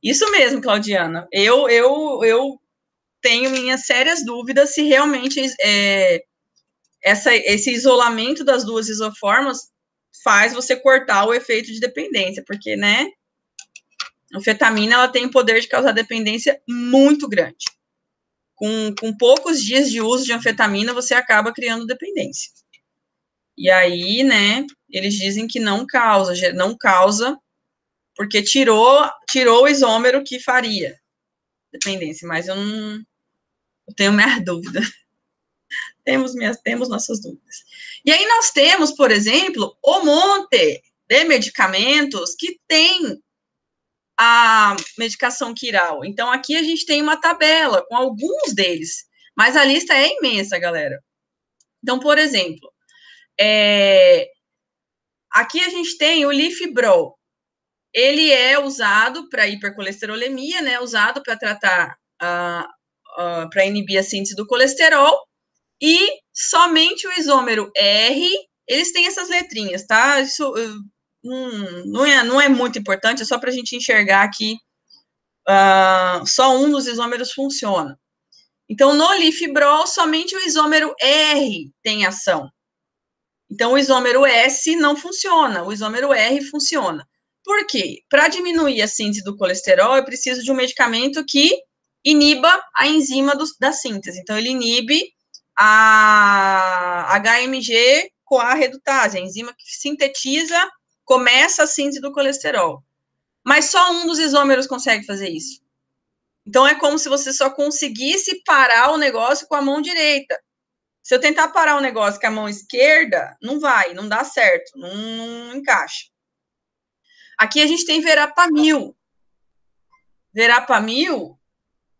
Isso mesmo, Claudiana. Eu tenho minhas sérias dúvidas se realmente esse isolamento das duas isoformas faz você cortar o efeito de dependência, porque, né, a anfetamina, ela tem o poder de causar dependência muito grande. Com poucos dias de uso de anfetamina, você acaba criando dependência. E aí, né, eles dizem que não causa, porque tirou o isômero que faria dependência, mas eu tenho minhas dúvidas. Temos nossas dúvidas. E aí nós temos, por exemplo, um monte de medicamentos que tem a medicação quiral. Então, aqui a gente tem uma tabela com alguns deles, mas a lista é imensa, galera. Então, por exemplo, aqui a gente tem o Lifebrol. Ele é usado para hipercolesterolemia, né? Usado para tratar, para inibir a síntese do colesterol, e somente o isômero R, eles têm essas letrinhas, tá? Isso não é muito importante, é só para a gente enxergar aqui, só um dos isômeros funciona. Então, no Lifebrol, somente o isômero R tem ação. Então, o isômero S não funciona, o isômero R funciona. Por quê? Para diminuir a síntese do colesterol, eu preciso de um medicamento que iniba a enzima da síntese. Então, ele inibe a HMG-CoA redutase, a enzima que sintetiza, começa a síntese do colesterol. Mas só um dos isômeros consegue fazer isso. Então, é como se você só conseguisse parar o negócio com a mão direita. Se eu tentar parar o negócio com a mão esquerda, não vai, não dá certo, não encaixa. Aqui a gente tem verapamil. Verapamil,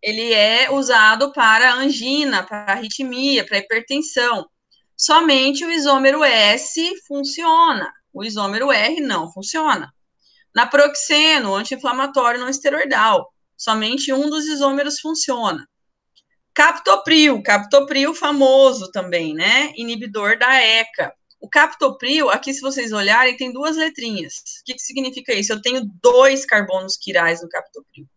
ele é usado para angina, para arritmia, para hipertensão. Somente o isômero S funciona, o isômero R não funciona. Naproxeno, anti-inflamatório não esteroidal, somente um dos isômeros funciona. Captopril famoso também, né? Inibidor da ECA. O captopril, aqui se vocês olharem, tem duas letrinhas. O que significa isso? Eu tenho 2 carbonos quirais no captopril.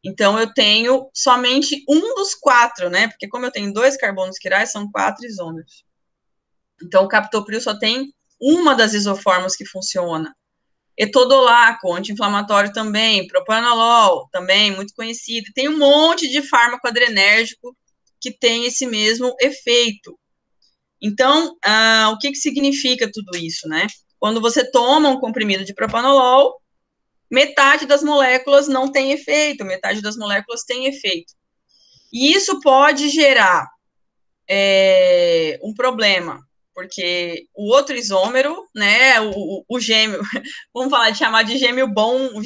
Então, eu tenho somente um dos 4, né? Porque como eu tenho 2 carbonos quirais, são 4 isômeros. Então, o captopril só tem uma das isoformas que funciona. Etodolaco, anti-inflamatório também. Propranolol, também, muito conhecido. Tem um monte de fármaco adrenérgico que tem esse mesmo efeito. Então, o que significa tudo isso, né? Quando você toma um comprimido de propanolol, metade das moléculas não tem efeito, metade das moléculas tem efeito. E isso pode gerar um problema, porque o outro isômero, né, o gêmeo, vamos chamar de gêmeo bom e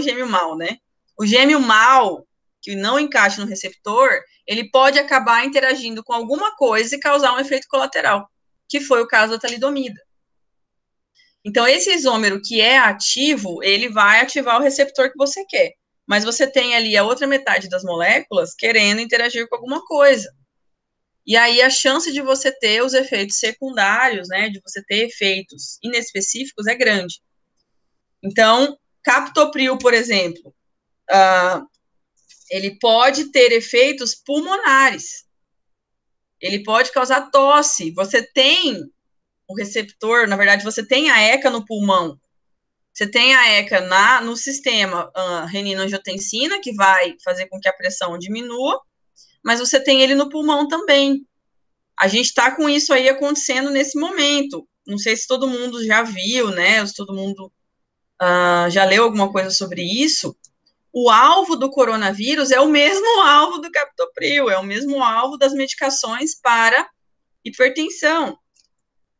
gêmeo mal, né? O gêmeo mal, que não encaixa no receptor, ele pode acabar interagindo com alguma coisa e causar um efeito colateral, que foi o caso da talidomida. Então, esse isômero que é ativo, ele vai ativar o receptor que você quer, mas você tem ali a outra metade das moléculas querendo interagir com alguma coisa. E aí a chance de você ter os efeitos secundários, né, de você ter efeitos inespecíficos é grande. Então, captopril, por exemplo, ele pode ter efeitos pulmonares. Ele pode causar tosse. Você tem o receptor, na verdade, você tem a ECA no pulmão. Você tem a ECA no sistema renina-angiotensina, que vai fazer com que a pressão diminua, mas você tem ele no pulmão também. A gente está com isso aí acontecendo nesse momento. Não sei se todo mundo já viu, né? Se todo mundo já leu alguma coisa sobre isso. O alvo do coronavírus é o mesmo alvo do captopril, é o mesmo alvo das medicações para hipertensão.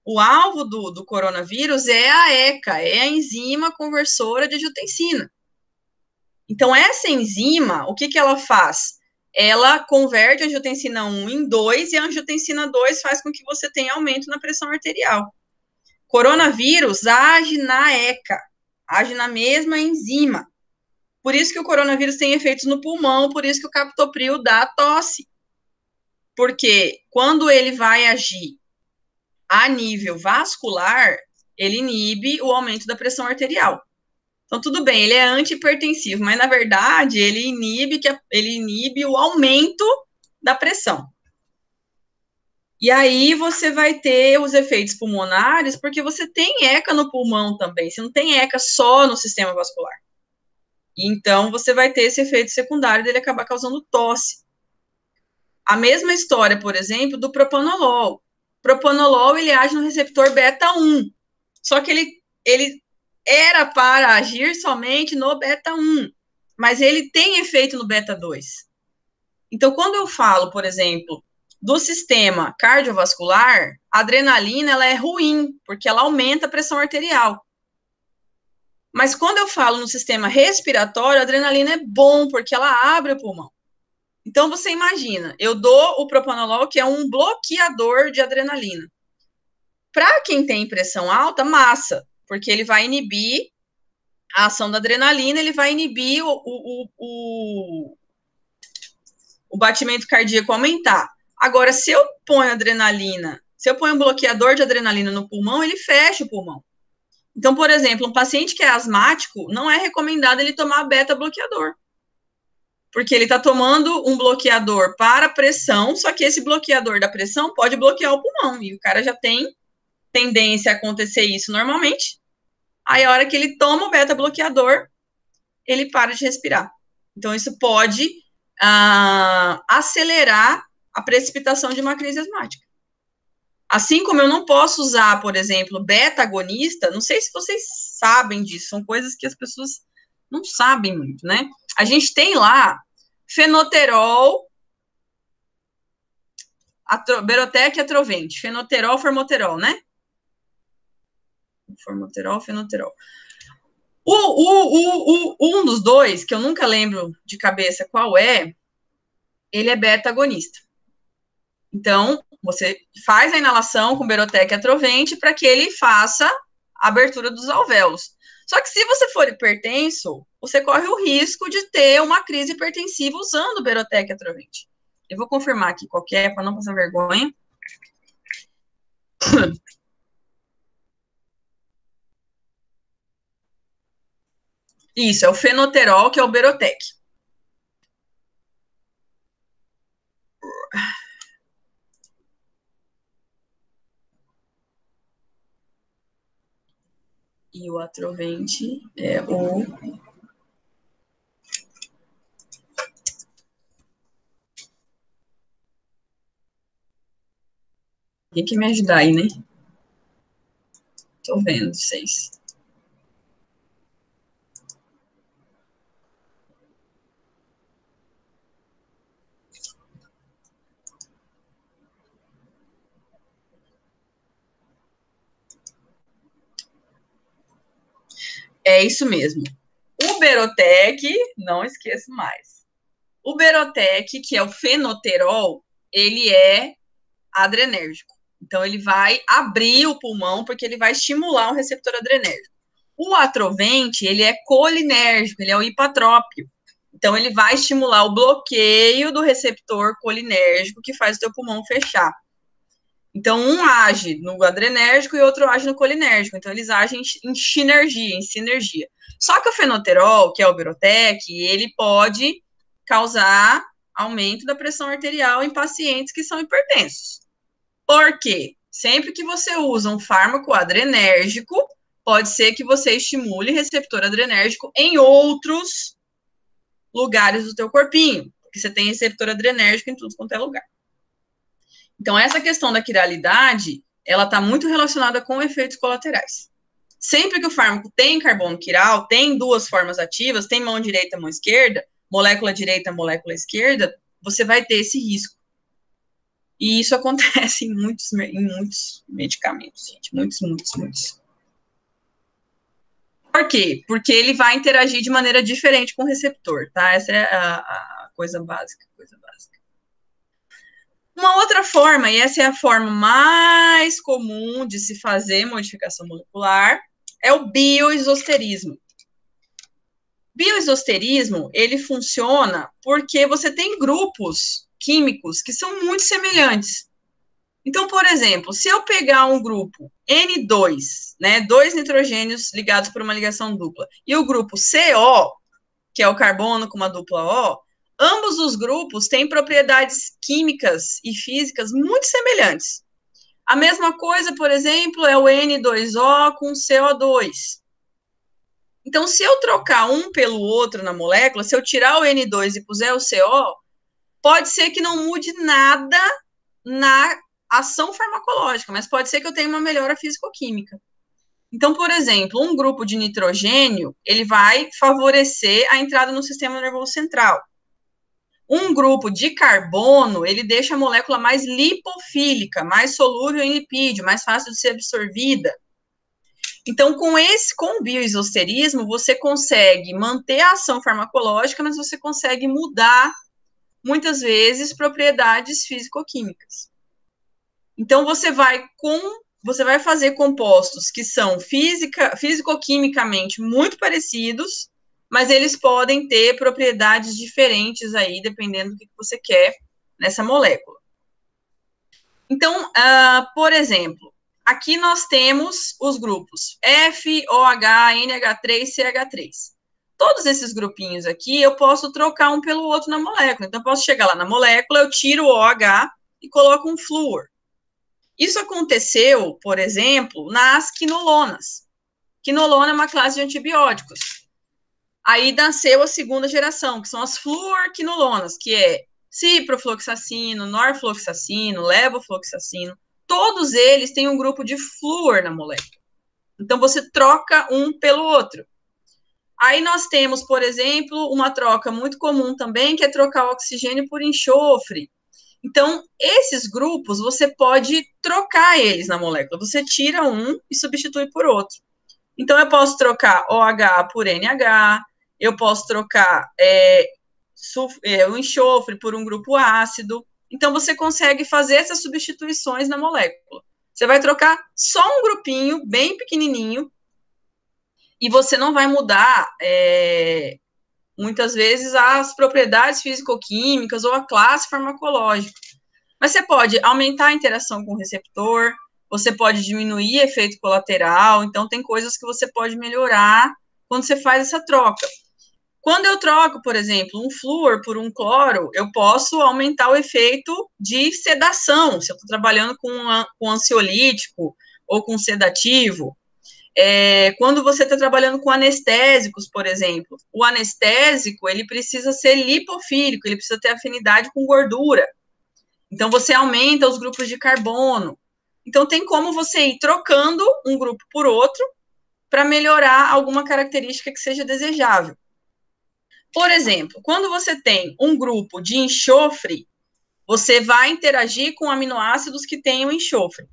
O alvo do coronavírus é a ECA, é a enzima conversora de angiotensina. Então, essa enzima, o que ela faz? Ela converte a angiotensina 1 em 2 e a angiotensina 2 faz com que você tenha aumento na pressão arterial. Coronavírus age na ECA, age na mesma enzima. Por isso que o coronavírus tem efeitos no pulmão, por isso que o captopril dá tosse. Porque quando ele vai agir a nível vascular, ele inibe o aumento da pressão arterial. Então, tudo bem, ele é antihipertensivo, mas, na verdade, ele inibe o aumento da pressão. E aí você vai ter os efeitos pulmonares, porque você tem ECA no pulmão também, você não tem ECA só no sistema vascular. Então, você vai ter esse efeito secundário dele acabar causando tosse. A mesma história, por exemplo, do propanolol. O propanolol, ele age no receptor beta-1, só que ele era para agir somente no beta-1, mas ele tem efeito no beta-2. Então, quando eu falo, por exemplo, do sistema cardiovascular, a adrenalina ela é ruim, porque ela aumenta a pressão arterial. Mas quando eu falo no sistema respiratório, a adrenalina é bom, porque ela abre o pulmão. Então, você imagina, eu dou o propanolol, que é um bloqueador de adrenalina. Para quem tem pressão alta, massa, porque ele vai inibir a ação da adrenalina, ele vai inibir o batimento cardíaco aumentar. Agora, se eu ponho adrenalina, se eu ponho um bloqueador de adrenalina no pulmão, ele fecha o pulmão. Então, por exemplo, um paciente que é asmático, não é recomendado ele tomar beta-bloqueador, porque ele está tomando um bloqueador para pressão, só que esse bloqueador da pressão pode bloquear o pulmão, e o cara já tem tendência a acontecer isso normalmente. Aí, a hora que ele toma o beta-bloqueador, ele para de respirar. Então, isso pode acelerar a precipitação de uma crise asmática. Assim como eu não posso usar, por exemplo, beta-agonista, não sei se vocês sabem disso, são coisas que as pessoas não sabem muito, né? A gente tem lá fenoterol, Berotec e Atrovente, fenoterol, formoterol, né? Formoterol, fenoterol. Um dos dois, que eu nunca lembro de cabeça qual é, ele é beta-agonista. Então, você faz a inalação com Berotec e Atrovente para que ele faça a abertura dos alvéolos. Só que se você for hipertenso, você corre o risco de ter uma crise hipertensiva usando Berotec e Atrovente. Eu vou confirmar aqui qual que é, para não passar vergonha. Isso, é o fenoterol, que é o Berotec. E o Atrovente é o... Tem que me ajudar aí, né? Tô vendo vocês. É isso mesmo. O Berotec, não esqueço mais. O Berotec, que é o fenoterol, ele é adrenérgico. Então, ele vai abrir o pulmão, porque ele vai estimular o receptor adrenérgico. O Atrovent, ele é colinérgico, ele é o hipatrópio. Então, ele vai estimular o bloqueio do receptor colinérgico, que faz o teu pulmão fechar. Então, um age no adrenérgico e outro age no colinérgico. Então, eles agem em sinergia, em sinergia. Só que o fenoterol, que é o Berotec, ele pode causar aumento da pressão arterial em pacientes que são hipertensos. Por quê? Sempre que você usa um fármaco adrenérgico, pode ser que você estimule receptor adrenérgico em outros lugares do teu corpinho, porque você tem receptor adrenérgico em tudo quanto é lugar. Então, essa questão da quiralidade, ela está muito relacionada com efeitos colaterais. Sempre que o fármaco tem carbono quiral, tem duas formas ativas, tem mão direita, mão esquerda, molécula direita, molécula esquerda, você vai ter esse risco. E isso acontece em muitos medicamentos, gente. Muitos. Por quê? Porque ele vai interagir de maneira diferente com o receptor, tá? Essa é a coisa básica. Uma outra forma, e essa é a forma mais comum de se fazer modificação molecular, é o bioisosterismo. Bioisosterismo, ele funciona porque você tem grupos químicos que são muito semelhantes. Então, por exemplo, se eu pegar um grupo N2, né, dois nitrogênios ligados por uma ligação dupla, e o grupo CO, que é o carbono com uma dupla O, ambos os grupos têm propriedades químicas e físicas muito semelhantes. A mesma coisa, por exemplo, é o N2O com CO2. Então, se eu trocar um pelo outro na molécula, se eu tirar o N2 e puser o CO, pode ser que não mude nada na ação farmacológica, mas pode ser que eu tenha uma melhora físico-química. Então, por exemplo, um grupo de nitrogênio, ele vai favorecer a entrada no sistema nervoso central. Um grupo de carbono, ele deixa a molécula mais lipofílica, mais solúvel em lipídio, mais fácil de ser absorvida. Então, com o bioisosterismo, você consegue manter a ação farmacológica, mas você consegue mudar, muitas vezes, propriedades físico-químicas. Então, você vai fazer compostos que são físico-quimicamente muito parecidos, mas eles podem ter propriedades diferentes aí, dependendo do que você quer nessa molécula. Então, por exemplo, aqui nós temos os grupos F, OH, NH3, CH3. Todos esses grupinhos aqui, eu posso trocar um pelo outro na molécula. Então, eu posso chegar lá na molécula, eu tiro o OH e coloco um flúor. Isso aconteceu, por exemplo, nas quinolonas. Quinolona é uma classe de antibióticos. Aí nasceu a segunda geração, que são as fluorquinolonas, que é ciprofloxacino, norfloxacino, levofloxacino. Todos eles têm um grupo de flúor na molécula. Então, você troca um pelo outro. Aí nós temos, por exemplo, uma troca muito comum também, que é trocar o oxigênio por enxofre. Então, esses grupos, você pode trocar eles na molécula. Você tira um e substitui por outro. Então, eu posso trocar OH por NH, eu posso trocar o enxofre por um grupo ácido. Então, você consegue fazer essas substituições na molécula. Você vai trocar só um grupinho bem pequenininho e você não vai mudar muitas vezes as propriedades físico-químicas ou a classe farmacológica. Mas você pode aumentar a interação com o receptor, você pode diminuir efeito colateral, então tem coisas que você pode melhorar quando você faz essa troca. Quando eu troco, por exemplo, um flúor por um cloro, eu posso aumentar o efeito de sedação, se eu estou trabalhando com ansiolítico ou com sedativo. Quando você está trabalhando com anestésicos, por exemplo, o anestésico, ele precisa ser lipofílico, ele precisa ter afinidade com gordura. Então, você aumenta os grupos de carbono. Então, tem como você ir trocando um grupo por outro para melhorar alguma característica que seja desejável. Por exemplo, quando você tem um grupo de enxofre, você vai interagir com aminoácidos que tenham enxofre.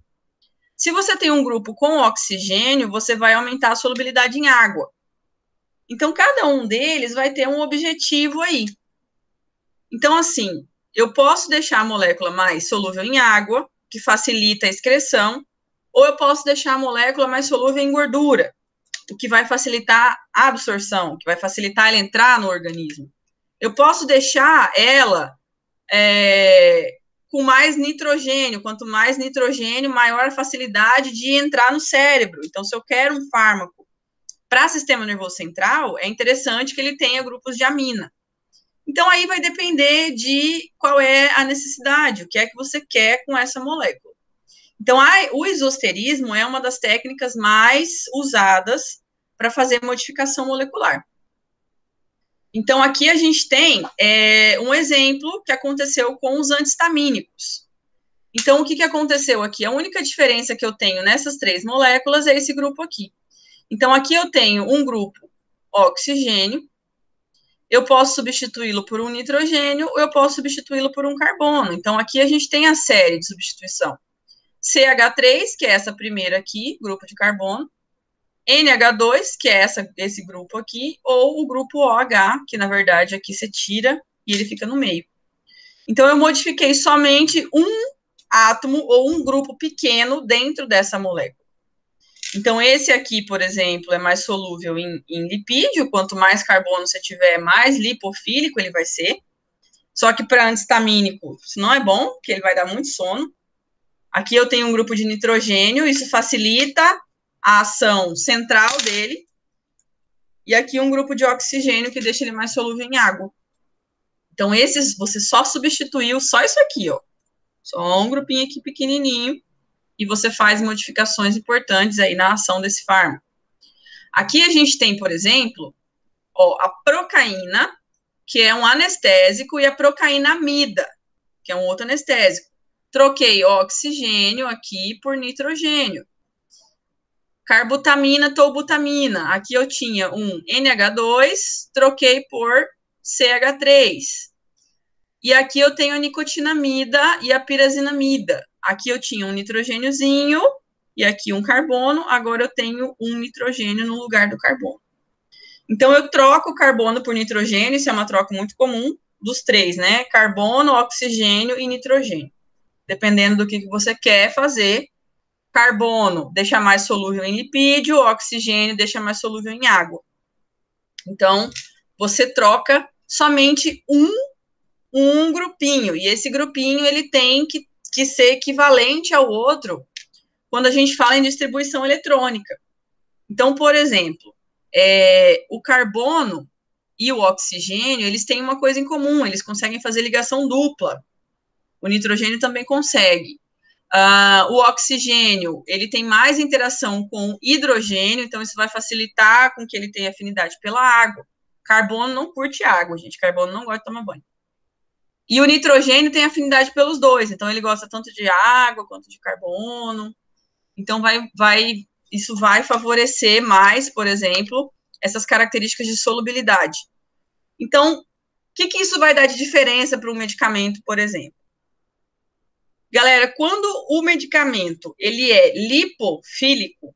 Se você tem um grupo com oxigênio, você vai aumentar a solubilidade em água. Então, cada um deles vai ter um objetivo aí. Então, assim, eu posso deixar a molécula mais solúvel em água, que facilita a excreção, ou eu posso deixar a molécula mais solúvel em gordura, o que vai facilitar a absorção, que vai facilitar ela entrar no organismo. Eu posso deixar ela com mais nitrogênio. Quanto mais nitrogênio, maior a facilidade de entrar no cérebro. Então, se eu quero um fármaco para sistema nervoso central, é interessante que ele tenha grupos de amina. Então, aí vai depender de qual é a necessidade, o que é que você quer com essa molécula. Então, o isosterismo é uma das técnicas mais usadas para fazer modificação molecular. Então, aqui a gente tem um exemplo que aconteceu com os antihistamínicos. Então, o que aconteceu aqui? A única diferença que eu tenho nessas 3 moléculas é esse grupo aqui. Então, aqui eu tenho um grupo oxigênio, eu posso substituí-lo por um nitrogênio, ou eu posso substituí-lo por um carbono. Então, aqui a gente tem a série de substituição. CH3, que é essa primeira aqui, grupo de carbono, NH2, que é esse grupo aqui, ou o grupo OH, que na verdade aqui você tira e ele fica no meio. Então, eu modifiquei somente um átomo ou um grupo pequeno dentro dessa molécula. Então, esse aqui, por exemplo, é mais solúvel em lipídio. Quanto mais carbono você tiver, mais lipofílico ele vai ser. Só que para antihistamínico, isso não é bom, porque ele vai dar muito sono. Aqui eu tenho um grupo de nitrogênio, isso facilita a ação central dele. E aqui um grupo de oxigênio, que deixa ele mais solúvel em água. Então, esses, você só substituiu só isso aqui, ó. Só um grupinho aqui pequenininho. E você faz modificações importantes aí na ação desse fármaco. Aqui a gente tem, por exemplo, a procaína, que é um anestésico, e a procainamida, que é um outro anestésico. Troquei oxigênio aqui por nitrogênio. Carbutamina, tolbutamina. Aqui eu tinha um NH2, troquei por CH3. E aqui eu tenho a nicotinamida e a pirazinamida. Aqui eu tinha um nitrogêniozinho e aqui um carbono, agora eu tenho um nitrogênio no lugar do carbono. Então, eu troco o carbono por nitrogênio, isso é uma troca muito comum dos 3, né? Carbono, oxigênio e nitrogênio. Dependendo do que você quer fazer, carbono deixa mais solúvel em lipídio, oxigênio deixa mais solúvel em água. Então, você troca somente um grupinho, e esse grupinho ele tem que ser equivalente ao outro quando a gente fala em distribuição eletrônica. Então, por exemplo, o carbono e o oxigênio, eles têm uma coisa em comum, eles conseguem fazer ligação dupla. O nitrogênio também consegue. O oxigênio, ele tem mais interação com hidrogênio, então isso vai facilitar com que ele tenha afinidade pela água. Carbono não curte água, gente, carbono não gosta de tomar banho. E o nitrogênio tem afinidade pelos dois, então ele gosta tanto de água quanto de carbono. Então, isso vai favorecer mais, por exemplo, essas características de solubilidade. Então, o que isso vai dar de diferença para um medicamento, por exemplo? Galera, quando o medicamento ele é lipofílico,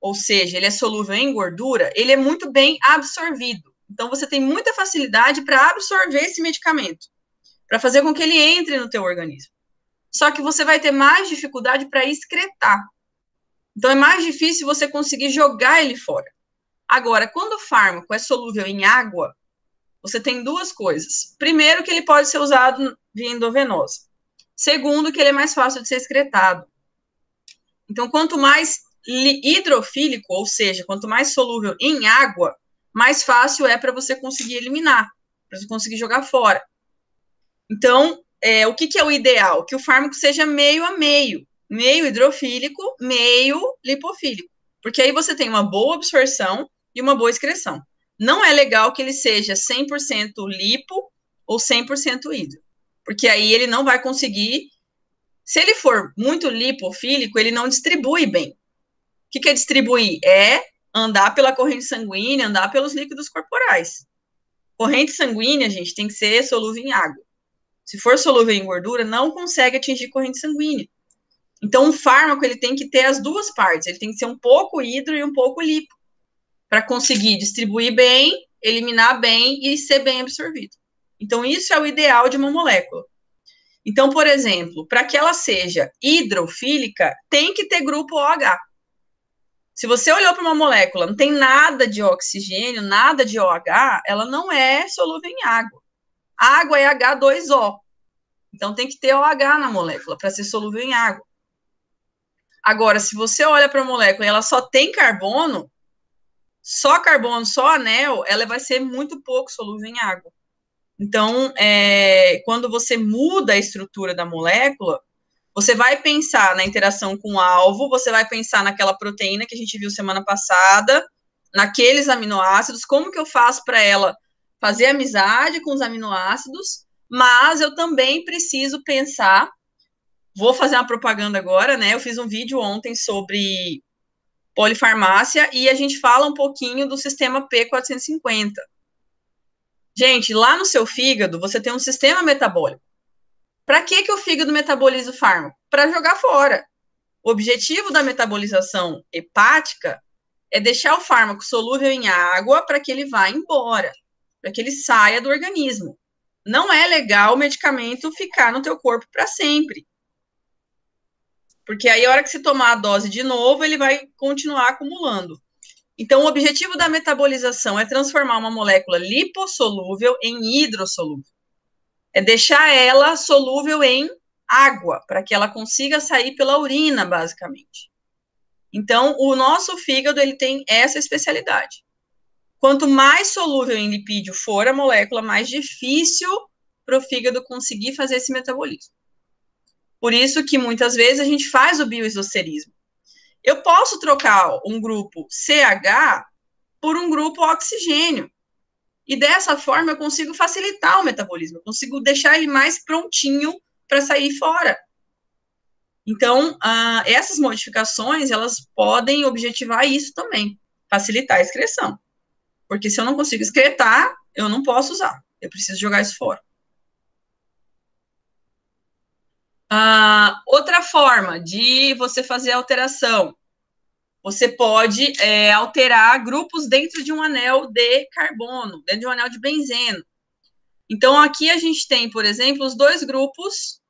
ou seja, ele é solúvel em gordura, ele é muito bem absorvido. Então, você tem muita facilidade para absorver esse medicamento, para fazer com que ele entre no teu organismo. Só que você vai ter mais dificuldade para excretar. Então, é mais difícil você conseguir jogar ele fora. Agora, quando o fármaco é solúvel em água, você tem 2 coisas. Primeiro, que ele pode ser usado via endovenosa. Segundo, que ele é mais fácil de ser excretado. Então, quanto mais hidrofílico, ou seja, quanto mais solúvel em água, mais fácil é para você conseguir eliminar, para você conseguir jogar fora. Então, o que é o ideal? Que o fármaco seja meio a meio. Meio hidrofílico, meio lipofílico. Porque aí você tem uma boa absorção e uma boa excreção. Não é legal que ele seja 100% lipo ou 100% hidro. Porque aí ele não vai conseguir Se ele for muito lipofílico, ele não distribui bem. O que é distribuir? É andar pela corrente sanguínea, andar pelos líquidos corporais. Corrente sanguínea, gente, tem que ser solúvel em água. Se for solúvel em gordura, não consegue atingir corrente sanguínea. Então, um fármaco, ele tem que ter as duas partes. Ele tem que ser um pouco hidro e um pouco lipo, para conseguir distribuir bem, eliminar bem e ser bem absorvido. Então, isso é o ideal de uma molécula. Então, por exemplo, para que ela seja hidrofílica, tem que ter grupo OH. Se você olhou para uma molécula, não tem nada de oxigênio, nada de OH, ela não é solúvel em água. A água é H2O. Então, tem que ter OH na molécula para ser solúvel em água. Agora, se você olha para a molécula e ela só tem carbono, só anel, ela vai ser muito pouco solúvel em água. Então, quando você muda a estrutura da molécula, você vai pensar na interação com o alvo, você vai pensar naquela proteína que a gente viu semana passada, naqueles aminoácidos, como que eu faço para ela fazer amizade com os aminoácidos, mas eu também preciso pensar, vou fazer uma propaganda agora, né? Eu fiz um vídeo ontem sobre polifarmácia e a gente fala um pouquinho do sistema P450. Gente, lá no seu fígado, você tem um sistema metabólico. Para que o fígado metaboliza o fármaco? Para jogar fora. O objetivo da metabolização hepática é deixar o fármaco solúvel em água para que ele vá embora, para que ele saia do organismo. Não é legal o medicamento ficar no teu corpo para sempre. Porque aí, a hora que você tomar a dose de novo, ele vai continuar acumulando. Então, o objetivo da metabolização é transformar uma molécula lipossolúvel em hidrossolúvel. É deixar ela solúvel em água, para que ela consiga sair pela urina, basicamente. Então, o nosso fígado, ele tem essa especialidade. Quanto mais solúvel em lipídio for a molécula, mais difícil para o fígado conseguir fazer esse metabolismo. Por isso que, muitas vezes, a gente faz o bioisosterismo. Eu posso trocar um grupo CH por um grupo oxigênio. E dessa forma eu consigo facilitar o metabolismo, eu consigo deixar ele mais prontinho para sair fora. Então, essas modificações, elas podem objetivar isso também, facilitar a excreção. Porque se eu não consigo excretar, eu não posso usar, eu preciso jogar isso fora. Outra forma de você fazer a alteração, você pode alterar grupos dentro de um anel de carbono, dentro de um anel de benzeno. Então, aqui a gente tem, por exemplo, os dois grupos,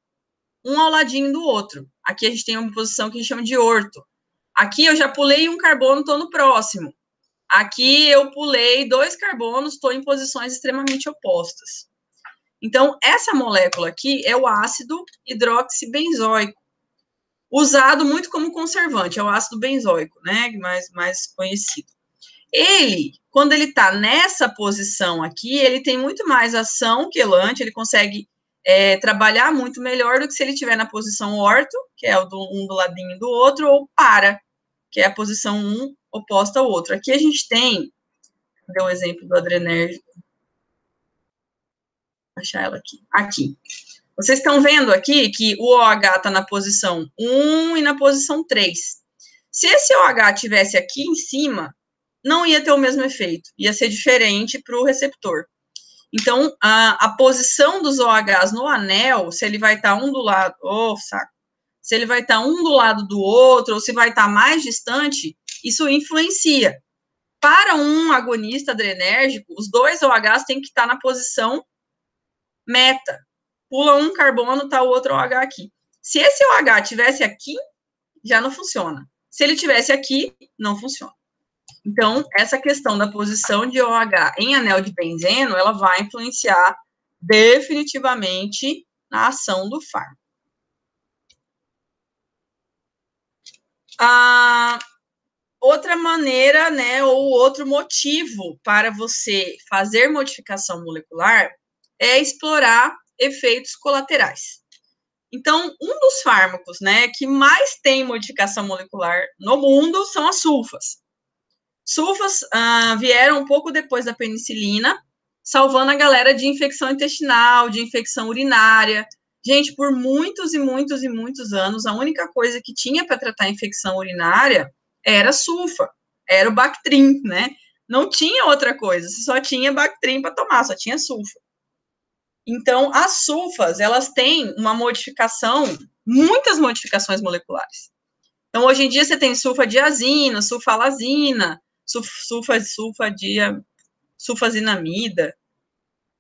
um ao ladinho do outro. Aqui a gente tem uma posição que a gente chama de orto. Aqui eu já pulei um carbono, estou no próximo. Aqui eu pulei 2 carbonos, estou em posições extremamente opostas. Então, essa molécula aqui é o ácido hidroxibenzoico, usado muito como conservante, é o ácido benzoico, né, mais conhecido. Ele, quando ele está nessa posição aqui, ele tem muito mais ação quelante, ele consegue trabalhar muito melhor do que se ele estiver na posição orto, que é um do ladinho do outro, ou para, que é a posição um oposta ao outro. Aqui a gente tem, cadê o exemplo do adrenérgico? Vou achar ela aqui. Aqui. Vocês estão vendo aqui que o OH está na posição 1 e na posição 3. Se esse OH tivesse aqui em cima, não ia ter o mesmo efeito, ia ser diferente para o receptor. Então, a posição dos OHs no anel, se ele vai estar um do lado, se ele vai estar um do lado do outro, ou se vai estar mais distante, isso influencia. Para um agonista adrenérgico, os dois OHs têm que estar na posição meta. Pula um carbono, tá o outro OH aqui. Se esse OH tivesse aqui, já não funciona. Se ele tivesse aqui, não funciona. Então, essa questão da posição de OH em anel de benzeno, ela vai influenciar definitivamente na ação do fármaco. Outra maneira, né, ou outro motivo para você fazer modificação molecular é explorar efeitos colaterais. Então, um dos fármacos, né, que mais tem modificação molecular no mundo são as sulfas. Sulfas vieram um pouco depois da penicilina, salvando a galera de infecção intestinal, de infecção urinária. Gente, por muitos e muitos e muitos anos, a única coisa que tinha para tratar a infecção urinária era sulfa, era o Bactrim, né? Não tinha outra coisa, só tinha Bactrim para tomar, só tinha sulfa. Então, as sulfas, elas têm uma modificação, muitas modificações moleculares. Então, hoje em dia, você tem sulfadiazina, sulfalazina, sulfazinamida.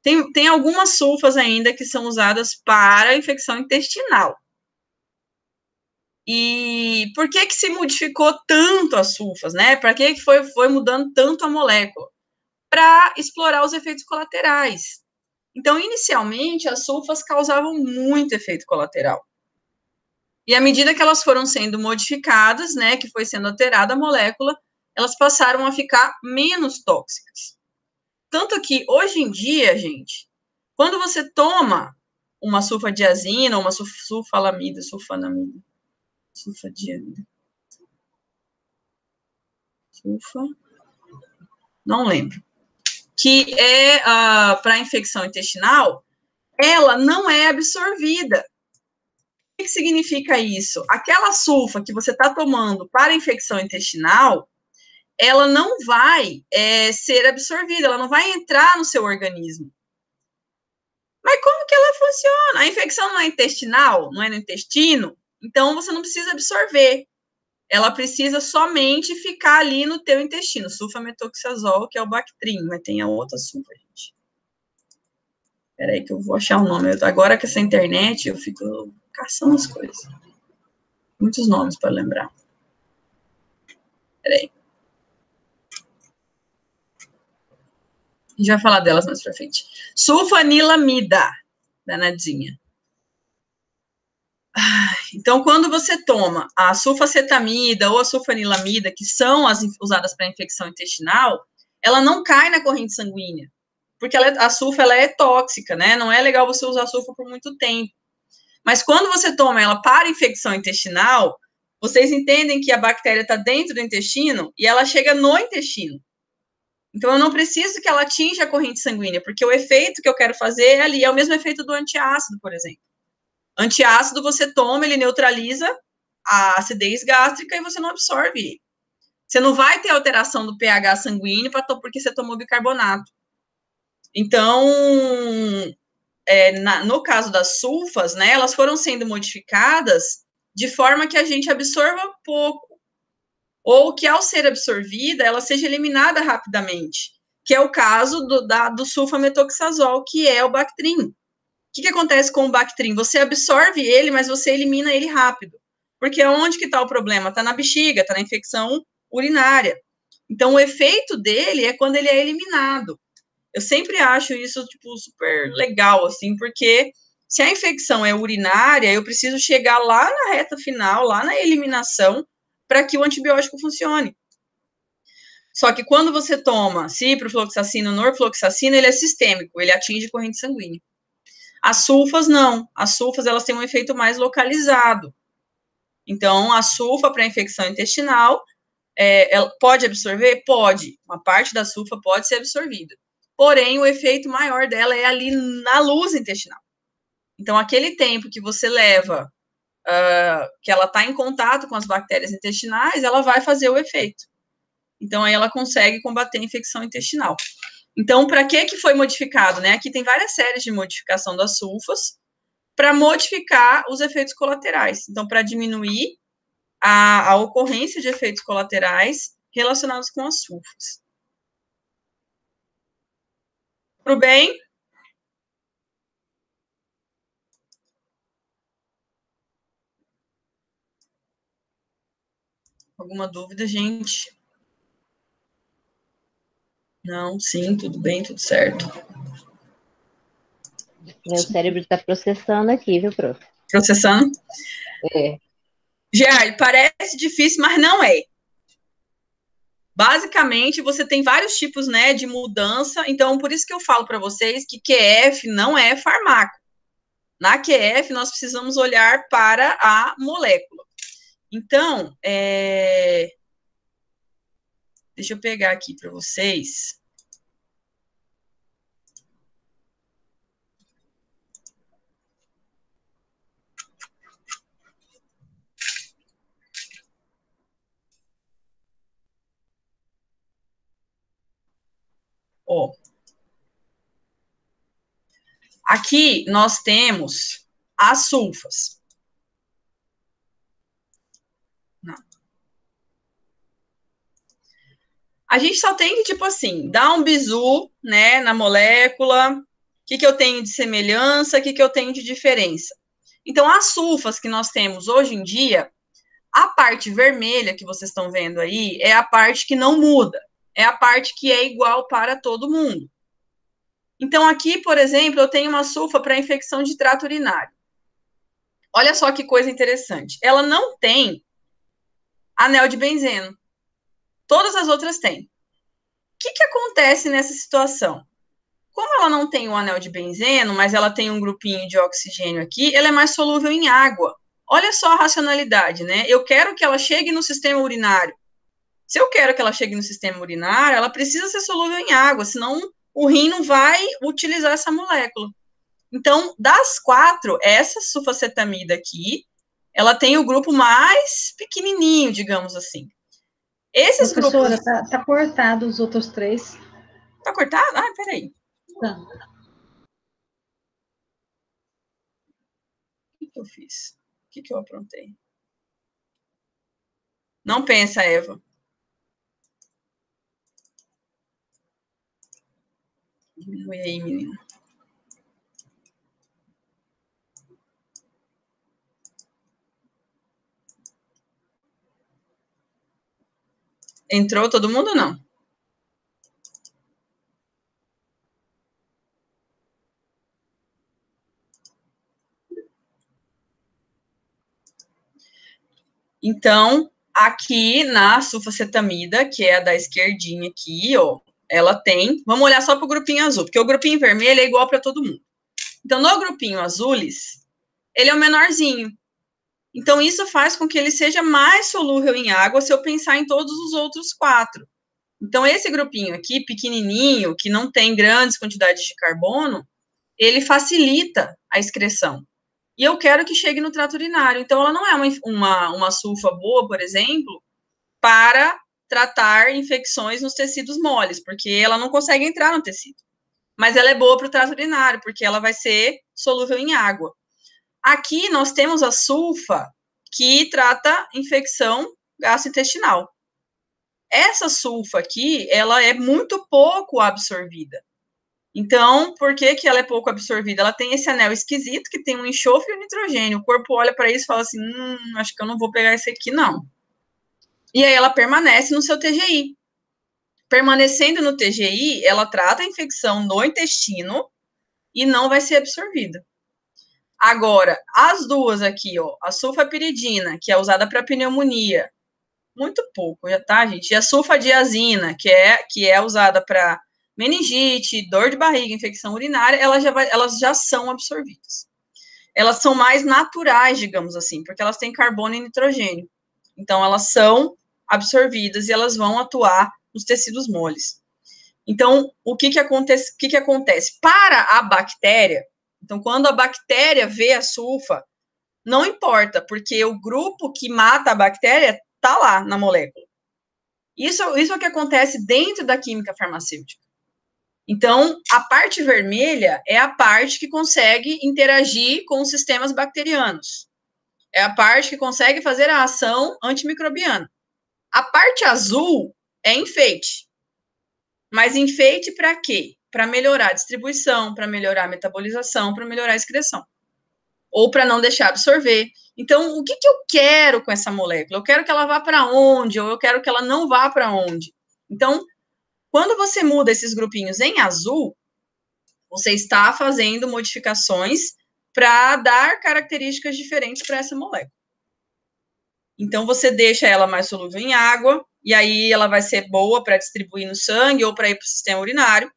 Tem algumas sulfas ainda que são usadas para a infecção intestinal. E por que se modificou tanto as sulfas, né? Para que foi mudando tanto a molécula? Para explorar os efeitos colaterais. Então, inicialmente, as sulfas causavam muito efeito colateral. E à medida que elas foram sendo modificadas, né, que foi sendo alterada a molécula, elas passaram a ficar menos tóxicas. Tanto que, hoje em dia, gente, quando você toma uma sulfadiazina, uma sulfalamida, sulfanamida, sulfadiamida, não lembro, que é para infecção intestinal, ela não é absorvida. O que significa isso? Aquela sulfa que você está tomando para infecção intestinal, ela não vai ser absorvida, ela não vai entrar no seu organismo. Mas como que ela funciona? A infecção não é intestinal, não é no intestino, então você não precisa absorver. Ela precisa somente ficar ali no teu intestino. Sulfametoxazol, que é o Bactrim, mas tem a outra sulfa, gente. Peraí que eu vou achar o nome. Agora com essa internet, eu fico caçando as coisas. Muitos nomes para lembrar. Peraí. A gente vai falar delas mais pra frente. Sulfanilamida, danadinha. Então, quando você toma a sulfacetamida ou a sulfanilamida, que são as usadas para infecção intestinal, ela não cai na corrente sanguínea, porque a sulfa ela é tóxica, né? Não é legal você usar sulfa por muito tempo. Mas quando você toma ela para infecção intestinal, vocês entendem que a bactéria está dentro do intestino e ela chega no intestino. Então, eu não preciso que ela atinja a corrente sanguínea, porque o efeito que eu quero fazer ali é o mesmo efeito do antiácido, por exemplo. Antiácido você toma, ele neutraliza a acidez gástrica e você não absorve. Você não vai ter alteração do pH sanguíneo porque você tomou bicarbonato. Então, no caso das sulfas, né, elas foram sendo modificadas de forma que a gente absorva pouco, ou que ao ser absorvida, ela seja eliminada rapidamente, que é o caso do sulfametoxazol, que é o Bactrim. O que acontece com o Bactrim? Você absorve ele, mas você elimina ele rápido. Porque onde que está o problema? Está na bexiga, está na infecção urinária. Então, o efeito dele é quando ele é eliminado. Eu sempre acho isso, tipo, super legal, assim, porque se a infecção é urinária, eu preciso chegar lá na reta final, lá na eliminação, para que o antibiótico funcione. Só que quando você toma ciprofloxacina, norfloxacina, ele é sistêmico, ele atinge corrente sanguínea. As sulfas, não. As sulfas, elas têm um efeito mais localizado. Então, a sulfa para infecção intestinal, ela pode absorver? Pode. Uma parte da sulfa pode ser absorvida. Porém, o efeito maior dela é ali na luz intestinal. Então, aquele tempo que você leva, que ela está em contato com as bactérias intestinais, ela vai fazer o efeito. Então, aí ela consegue combater a infecção intestinal. Então, para que foi modificado, né? Aqui tem várias séries de modificação das sulfas para modificar os efeitos colaterais. Então, para diminuir a ocorrência de efeitos colaterais relacionados com as sulfas. Pro bem? Alguma dúvida, gente? Não, sim, tudo bem, tudo certo. Meu cérebro está processando aqui, viu, prof? Processando? É. Gerard, parece difícil, mas não é. Basicamente, você tem vários tipos, né, de mudança, então, por isso que eu falo para vocês que QF não é farmaco. Na QF, nós precisamos olhar para a molécula. Então, deixa eu pegar aqui para vocês. Ó. Aqui nós temos as sulfas. Não. A gente só tem que, tipo assim, dar um bizu, né, na molécula, o que eu tenho de semelhança, o que eu tenho de diferença. Então, as sulfas que nós temos hoje em dia, a parte vermelha que vocês estão vendo aí é a parte que não muda, é a parte que é igual para todo mundo. Então, aqui, por exemplo, eu tenho uma sulfa para infecção de trato urinário. Olha só que coisa interessante. Ela não tem anel de benzeno. Todas as outras têm. O que acontece nessa situação? Como ela não tem um anel de benzeno, mas ela tem um grupinho de oxigênio aqui, ela é mais solúvel em água. Olha só a racionalidade, né? Eu quero que ela chegue no sistema urinário. Se eu quero que ela chegue no sistema urinário, ela precisa ser solúvel em água, senão o rim não vai utilizar essa molécula. Então, das 4, essa sulfacetamida aqui, ela tem o grupo mais pequenininho, digamos assim. Esses Professora, grupos... tá cortado os outros 3. Tá cortado? Ah, peraí. Tá. O que eu fiz? O que eu aprontei? Não pensa, Eva. Diminui aí, menina. Entrou todo mundo ou não? Então, aqui na sulfacetamida, que é a da esquerdinha aqui, ó, ela tem... Vamos olhar só para o grupinho azul, porque o grupinho vermelho é igual para todo mundo. Então, no grupinho azules, ele é o menorzinho. Então, isso faz com que ele seja mais solúvel em água se eu pensar em todos os outros 4. Então, esse grupinho aqui, pequenininho, que não tem grandes quantidades de carbono, ele facilita a excreção. E eu quero que chegue no trato urinário. Então, ela não é uma sulfa boa, por exemplo, para tratar infecções nos tecidos moles, porque ela não consegue entrar no tecido. Mas ela é boa para o trato urinário, porque ela vai ser solúvel em água. Aqui nós temos a sulfa, que trata infecção gastrointestinal. Essa sulfa aqui, ela é muito pouco absorvida. Então, por que ela é pouco absorvida? Ela tem esse anel esquisito, que tem um enxofre e um nitrogênio. O corpo olha para isso e fala assim, acho que eu não vou pegar esse aqui, não. E aí ela permanece no seu TGI. Permanecendo no TGI, ela trata a infecção no intestino e não vai ser absorvida. Agora, as duas aqui, ó, a sulfapiridina, que é usada para pneumonia, muito pouco, tá, gente? E a sulfadiazina, que é usada para meningite, dor de barriga, infecção urinária, elas já são absorvidas. Elas são mais naturais, digamos assim, porque elas têm carbono e nitrogênio. Então, elas são absorvidas e elas vão atuar nos tecidos moles. Então, o que acontece? Para a bactéria, então, quando a bactéria vê a sulfa, não importa, porque o grupo que mata a bactéria está lá na molécula. Isso é o que acontece dentro da química farmacêutica. Então, a parte vermelha é a parte que consegue interagir com os sistemas bacterianos. É a parte que consegue fazer a ação antimicrobiana. A parte azul é enfeite. Mas enfeite para quê? Para melhorar a distribuição, para melhorar a metabolização, para melhorar a excreção. Ou para não deixar absorver. Então, o que eu quero com essa molécula? Eu quero que ela vá para onde? Ou eu quero que ela não vá para onde? Então, quando você muda esses grupinhos em azul, você está fazendo modificações para dar características diferentes para essa molécula. Então, você deixa ela mais solúvel em água, e aí ela vai ser boa para distribuir no sangue ou para ir para o sistema urinário,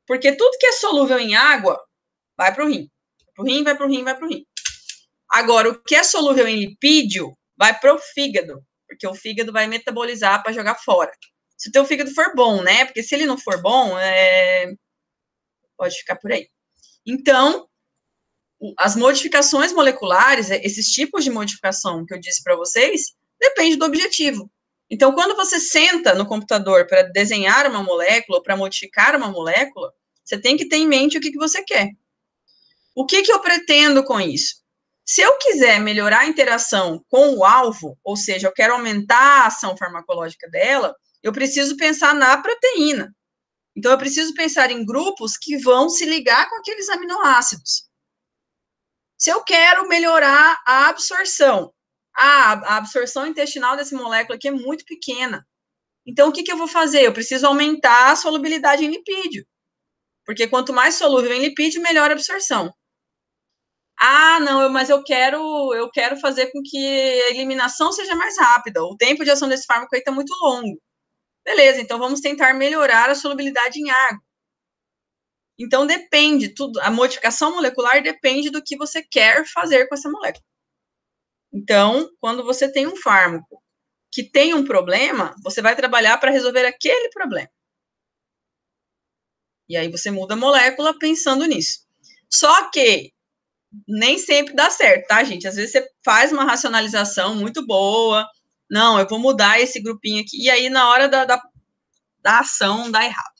porque tudo que é solúvel em água vai para o rim. Para o rim, vai para o rim, vai para o rim. Agora, o que é solúvel em lipídio vai para o fígado, porque o fígado vai metabolizar para jogar fora. Se o teu fígado for bom, né? Porque se ele não for bom, pode ficar por aí. Então, as modificações moleculares, esses tipos de modificação que eu disse para vocês, depende do objetivo. Então, quando você senta no computador para desenhar uma molécula, para modificar uma molécula, você tem que ter em mente o que você quer. O que eu pretendo com isso? Se eu quiser melhorar a interação com o alvo, ou seja, eu quero aumentar a ação farmacológica dela, eu preciso pensar na proteína. Então, eu preciso pensar em grupos que vão se ligar com aqueles aminoácidos. Se eu quero melhorar a absorção, a absorção intestinal dessa molécula aqui é muito pequena. Então, o que eu vou fazer? Eu preciso aumentar a solubilidade em lipídio. Porque quanto mais solúvel em lipídio, melhor a absorção. Ah, não, mas eu quero fazer com que a eliminação seja mais rápida. O tempo de ação desse fármaco aí está muito longo. Beleza, então vamos tentar melhorar a solubilidade em água. Então, depende, tudo, a modificação molecular depende do que você quer fazer com essa molécula. Então, quando você tem um fármaco que tem um problema, você vai trabalhar para resolver aquele problema. E aí você muda a molécula pensando nisso. Só que nem sempre dá certo, tá, gente? Às vezes você faz uma racionalização muito boa. Não, eu vou mudar esse grupinho aqui. E aí, na hora da ação, dá errado.